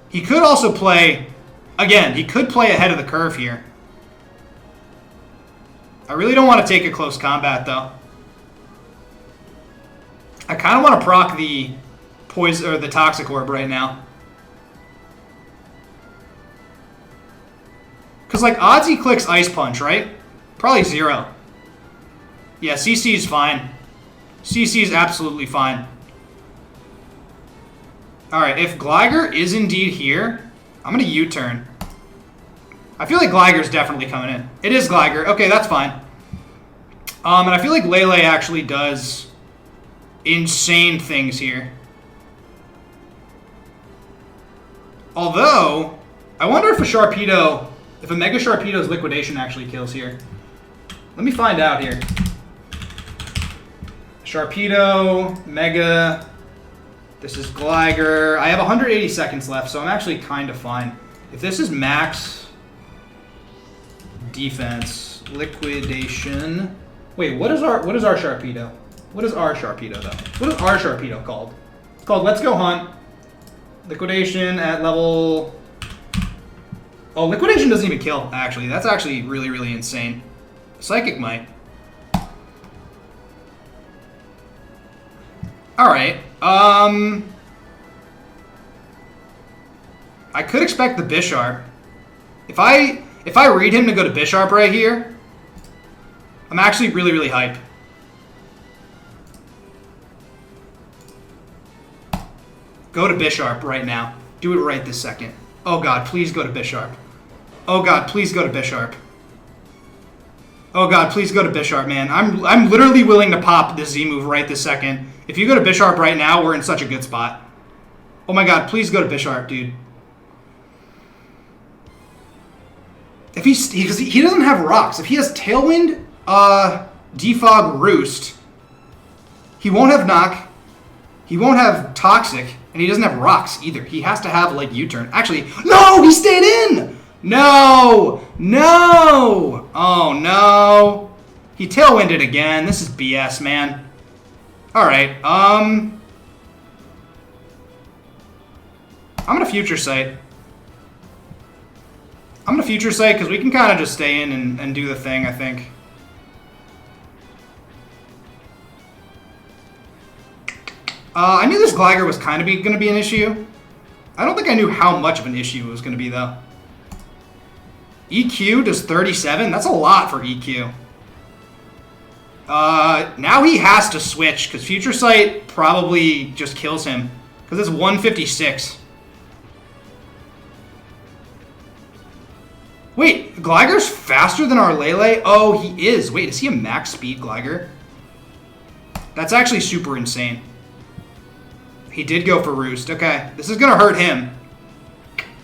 He could also play... Again, he could play ahead of the curve here. I really don't want to take a close combat, though. I kind of want to proc the poison or the Toxic Orb right now. Because, like, odds he clicks Ice Punch, right? Probably 0. Yeah, CC is fine. CC is absolutely fine. Alright, if Gligar is indeed here, I'm going to U-turn. I feel like Gligar's definitely coming in. It is Gligar. Okay, that's fine. And I feel like Lele actually does insane things here. Although, I wonder if a Mega Sharpedo's Liquidation actually kills here. Let me find out here. Sharpedo, Mega. This is Gligar. I have 180 seconds left, so I'm actually kind of fine. If this is max defense, liquidation. Wait, what is our Sharpedo? What is our Sharpedo though? What is our Sharpedo called? It's called Let's Go Hunt. Liquidation at level. Oh, Liquidation doesn't even kill, actually. That's actually really, really insane. Psychic might. Alright. I could expect the Bisharp. If I read him to go to Bisharp right here, I'm actually really, really hype. Go to Bisharp right now. Do it right this second. Oh god, please go to Bisharp. Oh god, please go to Bisharp. Oh god, please go to Bisharp, man. I'm literally willing to pop this Z move right this second. If you go to Bisharp right now, we're in such a good spot. Oh my god, please go to Bisharp, dude. If he doesn't have rocks. If he has Tailwind, Defog, Roost, he won't have Knock, he won't have Toxic, and he doesn't have rocks either. He has to have, like, U-turn. Actually, no! He stayed in! No! No! Oh, no. He Tailwinded again. This is BS, man. Alright, I'm going to Future Sight. I'm going to Future Sight because we can kind of just stay in and do the thing, I think. I knew this Gligar was kind of going to be an issue. I don't think I knew how much of an issue it was going to be, though. EQ does 37? That's a lot for EQ. Now he has to switch, because Future Sight probably just kills him. Because it's 156. Wait, Gligar's faster than our Lele? Oh, he is. Wait, is he a max speed Gligar? That's actually super insane. He did go for Roost. Okay, this is going to hurt him.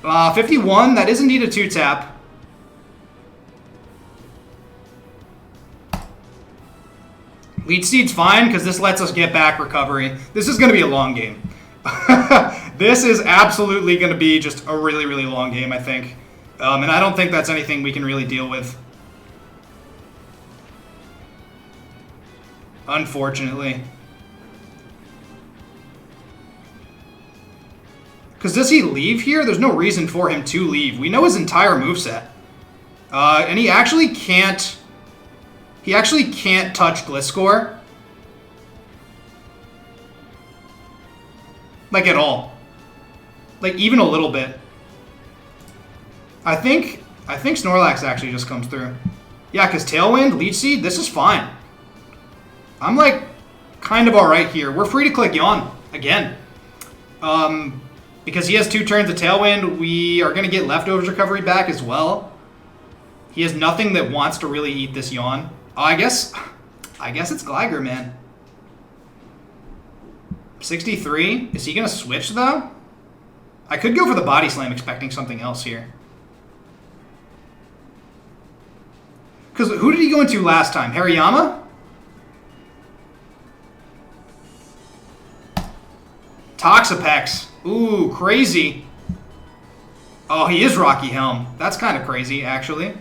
51, that is indeed a 2-tap. Leech Seed's fine, because this lets us get back recovery. This is going to be a long game. This is absolutely going to be just a really, really long game, I think. And I don't think that's anything we can really deal with. Unfortunately. Because does he leave here? There's no reason for him to leave. We know his entire moveset. And he actually can't... He actually can't touch Gliscor. Like, at all. Like, even a little bit. I think Snorlax actually just comes through. Yeah, because Tailwind, Leech Seed, this is fine. I'm, like, kind of alright here. We're free to click Yawn again. Because he has 2 turns of Tailwind, we are going to get Leftovers recovery back as well. He has nothing that wants to really eat this Yawn. I guess it's Gligar, man. 63? Is he going to switch, though? I could go for the Body Slam expecting something else here. Because who did he go into last time? Hariyama? Toxapex. Ooh, crazy. Oh, he is Rocky Helm. That's kind of crazy, actually.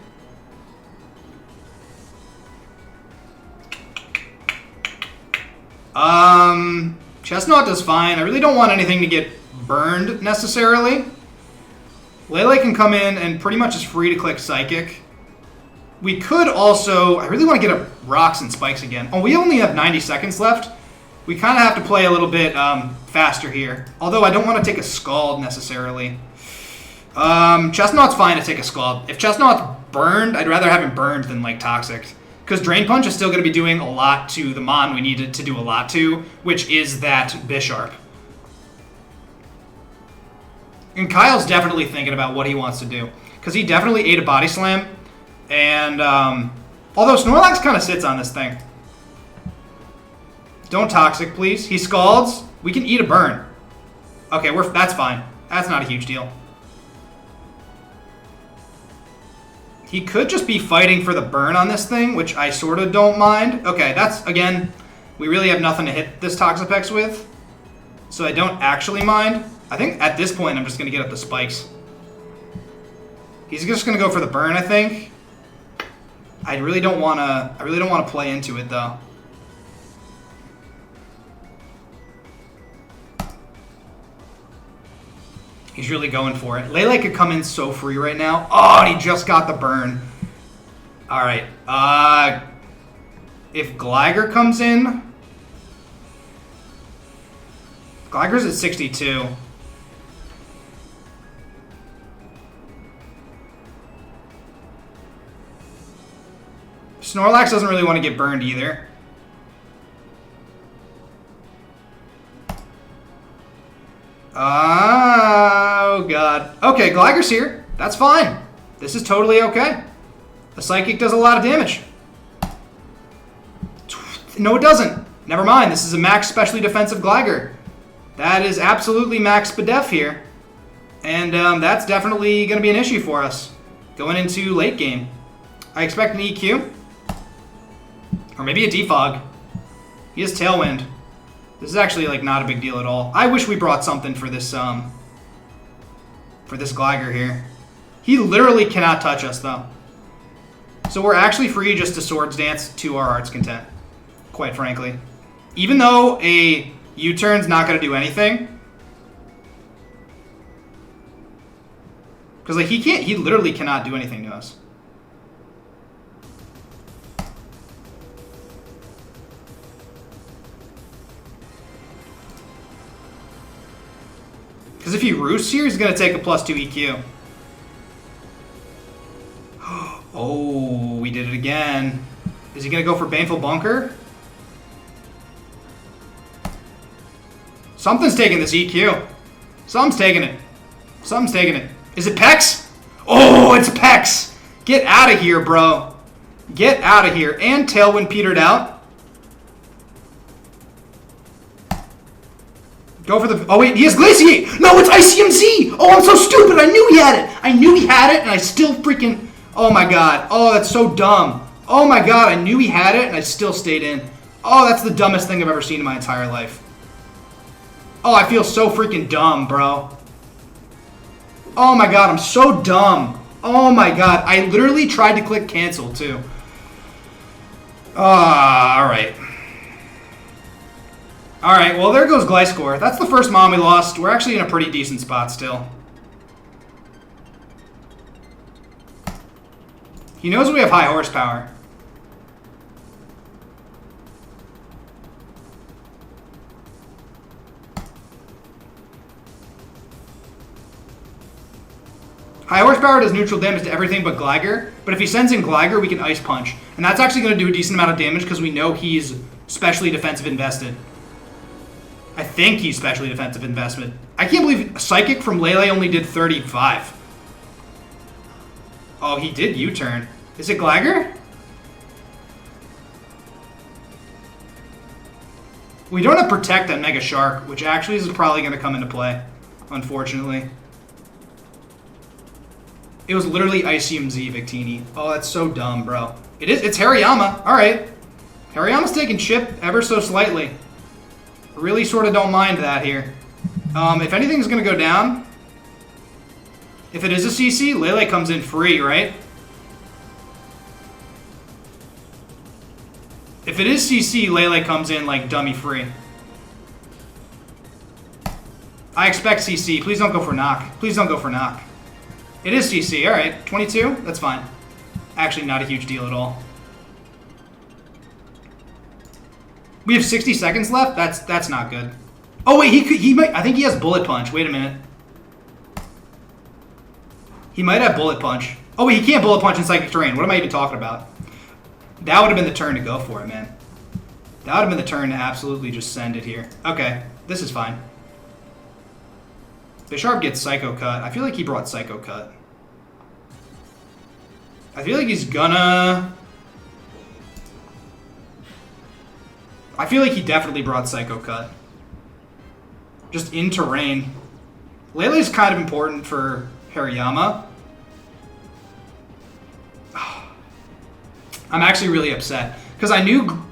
Chestnut does fine. I really don't want anything to get burned, necessarily. Lele can come in and pretty much is free to click Psychic. We could also... I really want to get up Rocks and Spikes again. Oh, we only have 90 seconds left. We kind of have to play a little bit faster here. Although I don't want to take a Scald, necessarily. Chestnut's fine to take a Scald. If Chestnut's burned, I'd rather have him burned than, like, Toxic. Because Drain Punch is still going to be doing a lot to the Mon we needed to do a lot to, which is that Bisharp. And Kyle's definitely thinking about what he wants to do. Because he definitely ate a Body Slam. And, although Snorlax kind of sits on this thing. Don't Toxic, please. He Scalds. We can eat a Burn. Okay, that's fine. That's not a huge deal. He could just be fighting for the Burn on this thing, which I sort of don't mind. Okay, that's, again, we really have nothing to hit this Toxapex with. So I don't actually mind. I think at this point I'm just going to get up the Spikes. He's just going to go for the Burn, I think. I really don't want to play into it, though. He's really going for it. Lele could come in so free right now. Oh, and he just got the Burn. All right. If Gligar comes in... Gligar's at 62. Snorlax doesn't really want to get burned either. Oh, God. Okay, Gligar's here. That's fine. This is totally okay. The Psychic does a lot of damage. No, it doesn't. Never mind. This is a max specially defensive Gligar. That is absolutely max Spadef here. And that's definitely going to be an issue for us going into late game. I expect an EQ. Or maybe a Defog. He has Tailwind. This is actually like not a big deal at all. I wish we brought something for this Gligar here. He literally cannot touch us though. So we're actually free just to Swords Dance to our heart's content, quite frankly. Even though a U-turn's not going to do anything. Because like he literally cannot do anything to us. Because if he roosts here, he's going to take a +2 EQ. Oh, we did it again. Is he going to go for Baneful Bunker? Something's taking this EQ. Something's taking it. Something's taking it. Is it Pex? Oh, it's Pex! Get out of here, bro. Get out of here. And Tailwind petered out. Go for the... Oh, wait. He has Glaciate. No, it's ICMZ. Oh, I'm so stupid. I knew he had it. I knew he had it, and I still freaking... Oh, my God. Oh, that's so dumb. Oh, my God. I knew he had it, and I still stayed in. Oh, that's the dumbest thing I've ever seen in my entire life. Oh, I feel so freaking dumb, bro. Oh, my God. I'm so dumb. Oh, my God. I literally tried to click cancel, too. All right. All right, well, there goes Gliscor. That's the first Mon we lost. We're actually in a pretty decent spot still. He knows we have high horsepower. High horsepower does neutral damage to everything but Gligar, but if he sends in Gligar, we can Ice Punch. And that's actually going to do a decent amount of damage because we know he's specially defensive invested. I think he's specially defensive investment. I can't believe Psychic from Lele only did 35. Oh, he did U-turn. Is it Gligar? We don't have Protect on Mega Shark, which actually is probably going to come into play, unfortunately. It was literally ICMZ Victini. Oh, that's so dumb, bro. It's Hariyama. All right. Hariyama's taking chip ever so slightly. Really sort of don't mind that here. If anything's going to go down, if it is a CC, Lele comes in free, right? If it is CC, Lele comes in like dummy free. I expect CC. Please don't go for knock. Please don't go for knock. It is CC. All right, 22. That's fine. Actually, not a huge deal at all. We have 60 seconds left. That's not good. Oh wait, he might. I think he has Bullet Punch. Wait a minute. He might have Bullet Punch. Oh wait, he can't Bullet Punch in Psychic Terrain. What am I even talking about? That would have been the turn to go for it, man. That would have been the turn to absolutely just send it here. Okay, this is fine. Bisharp gets Psycho Cut. I feel like he brought Psycho Cut. I feel like he's gonna... I feel like he definitely brought Psycho Cut. Just in terrain. Lele's kind of important for Hariyama. I'm actually really upset. Because I knew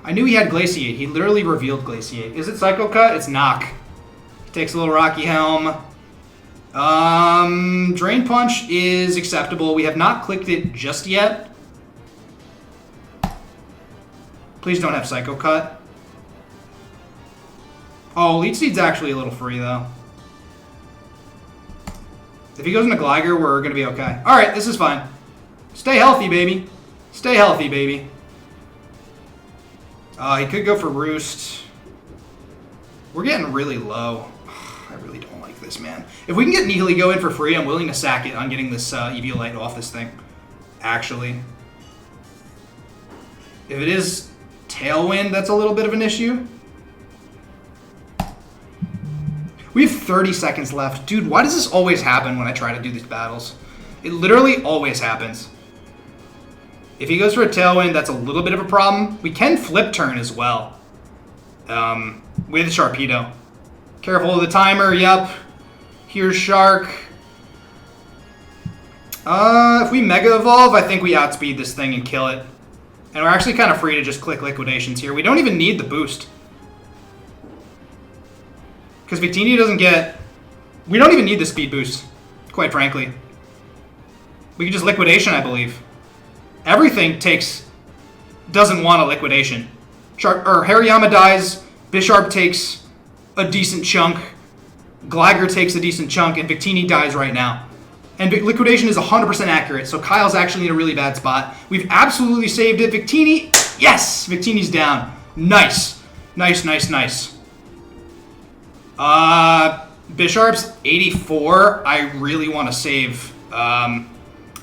he had Glaciate. He literally revealed Glaciate. Is it Psycho Cut? It's Knock. He takes a little Rocky Helm. Drain Punch is acceptable. We have not clicked it just yet. Please don't have Psycho Cut. Oh, Leech Seed's actually a little free, though. If he goes into Gligar, we're going to be okay. All right, this is fine. Stay healthy, baby. Stay healthy, baby. He could go for Roost. We're getting really low. I really don't like this, man. If we can get Nihilego in for free, I'm willing to sack it on getting this Eviolite off this thing. Actually. If it is Tailwind, that's a little bit of an issue. We have 30 seconds left. Dude, why does this always happen when I try to do these battles? It literally always happens. If he goes for a Tailwind, that's a little bit of a problem. We can flip turn as well. With Sharpedo. Careful of the timer, yep. Here's Shark. If we Mega Evolve, I think we outspeed this thing and kill it. And we're actually kind of free to just click Liquidations here. We don't even need the boost. Because Victini doesn't get... We don't even need the speed boost, quite frankly. We can just Liquidation, I believe. Everything doesn't want a Liquidation. Hariyama dies, Bisharp takes a decent chunk, Gligar takes a decent chunk, and Victini dies right now. And Liquidation is 100% accurate, so Kyle's actually in a really bad spot. We've absolutely saved it. Victini, yes! Victini's down. Nice. Nice, nice, nice. Bisharp's 84. I really want to save. I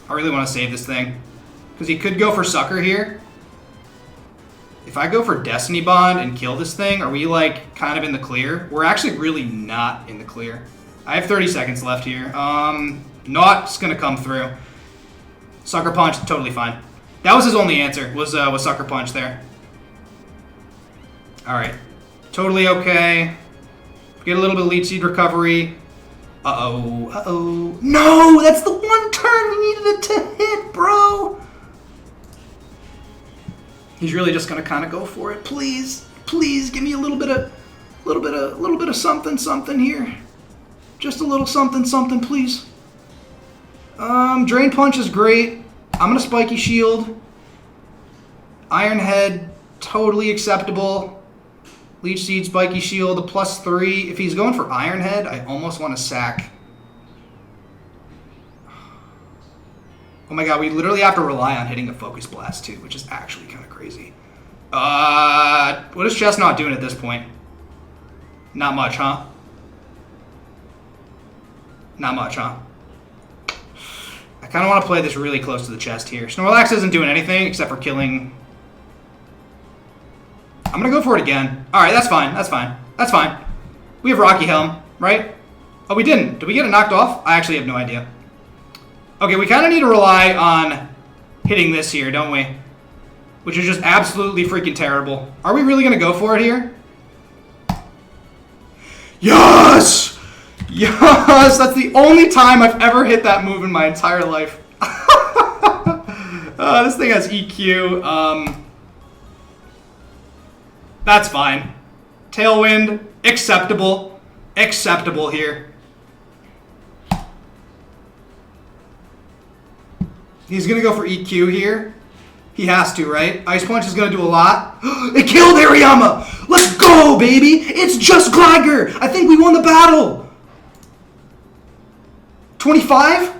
really want to save this thing. Because he could go for Sucker here. If I go for Destiny Bond and kill this thing, are we, like, kind of in the clear? We're actually really not in the clear. I have 30 seconds left here. Not's going to come through. Sucker Punch, totally fine. That was his only answer, was Sucker Punch there. Alright. Totally okay. Get a little bit of Leech Seed recovery. Uh-oh. Uh-oh. No! That's the one turn we needed it to hit, bro! He's really just gonna kind of go for it. Please, please give me a little bit of something here. Just a little something, please. Drain Punch is great. I'm gonna Spiky Shield. Iron Head, totally acceptable. Leech Seed, Spiky Shield, a +3. If he's going for Iron Head, I almost want to sack. Oh my god, we literally have to rely on hitting a Focus Blast too, which is actually kind of crazy. What is Chestnut doing at this point? Not much, huh? Not much, huh? I kind of want to play this really close to the chest here. Snorlax isn't doing anything except for killing... I'm going to go for it again. Alright, that's fine, that's fine. That's fine. We have Rocky Helm, right? Oh, we didn't. Did we get it knocked off? I actually have no idea. Okay, we kind of need to rely on hitting this here, don't we? Which is just absolutely freaking terrible. Are we really going to go for it here? Yes! Yes! That's the only time I've ever hit that move in my entire life. This thing has EQ. That's fine. Tailwind, acceptable. Acceptable here. He's going to go for EQ here. He has to, right? Ice Punch is going to do a lot. It killed Hariyama! Let's go, baby! It's just Gligar! I think we won the battle! 25?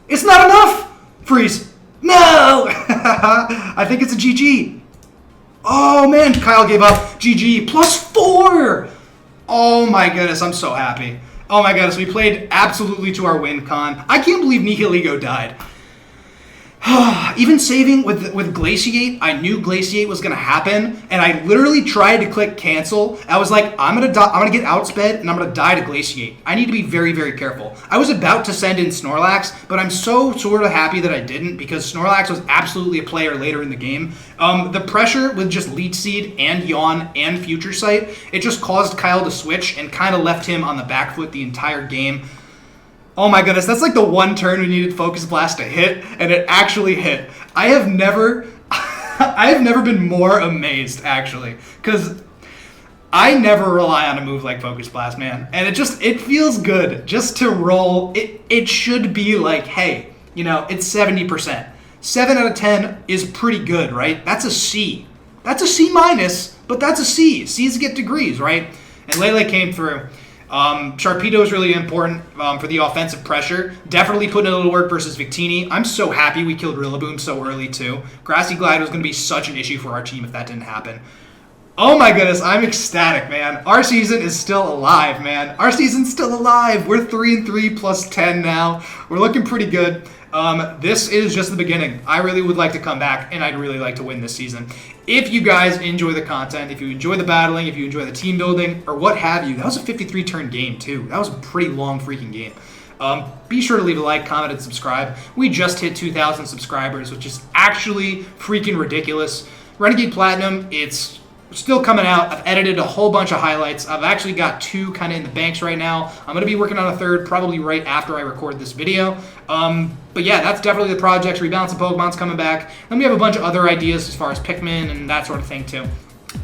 It's not enough! Freeze. No! I think it's a GG. Oh, man, Kyle gave up. GG. +4! Oh, my goodness, I'm so happy. Oh, my goodness, we played absolutely to our win con. I can't believe Nihilego died. Even saving with Glaciate, I knew Glaciate was gonna happen, and I literally tried to click cancel. I was like, I'm gonna get outsped, and I'm gonna die to Glaciate. I need to be very, very careful. I was about to send in Snorlax, but I'm so sort of happy that I didn't, because Snorlax was absolutely a player later in the game. The pressure with just Leech Seed and Yawn and Future Sight, it just caused Kyle to switch and kind of left him on the back foot the entire game. Oh my goodness, that's like the one turn we needed Focus Blast to hit, and it actually hit. I have never been more amazed, actually, because I never rely on a move like Focus Blast, man. And it feels good just to roll. It should be like, hey, you know, it's 70%. 7 out of 10 is pretty good, right? That's a C. That's a C minus, but that's a C. C's get degrees, right? And Lele came through. Sharpedo is really important for the offensive pressure. Definitely putting in a little work versus Victini. I'm so happy we killed Rillaboom so early, too. Grassy Glide was going to be such an issue for our team if that didn't happen. Oh my goodness, I'm ecstatic, man. Our season is still alive, man. Our season's still alive. We're 3-3 plus 10 now. We're looking pretty good. This is just the beginning. I really would like to come back, and I'd really like to win this season. If you guys enjoy the content, if you enjoy the battling, if you enjoy the team building, or what have you, that was a 53-turn game, too. That was a pretty long freaking game. Be sure to leave a like, comment, and subscribe. We just hit 2,000 subscribers, which is actually freaking ridiculous. Renegade Platinum, it's still coming out. I've edited a whole bunch of highlights. I've actually got 2 kind of in the banks right now. I'm going to be working on a 3rd probably right after I record this video. But yeah, that's definitely the project. Rebalancing Pokemon's coming back. Then we have a bunch of other ideas as far as Pikmin and that sort of thing too.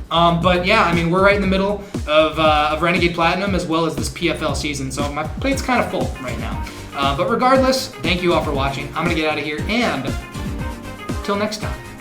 But yeah, I mean, we're right in the middle of Renegade Platinum as well as this PFL season, so my plate's kind of full right now. But regardless, thank you all for watching. I'm going to get out of here, and till next time.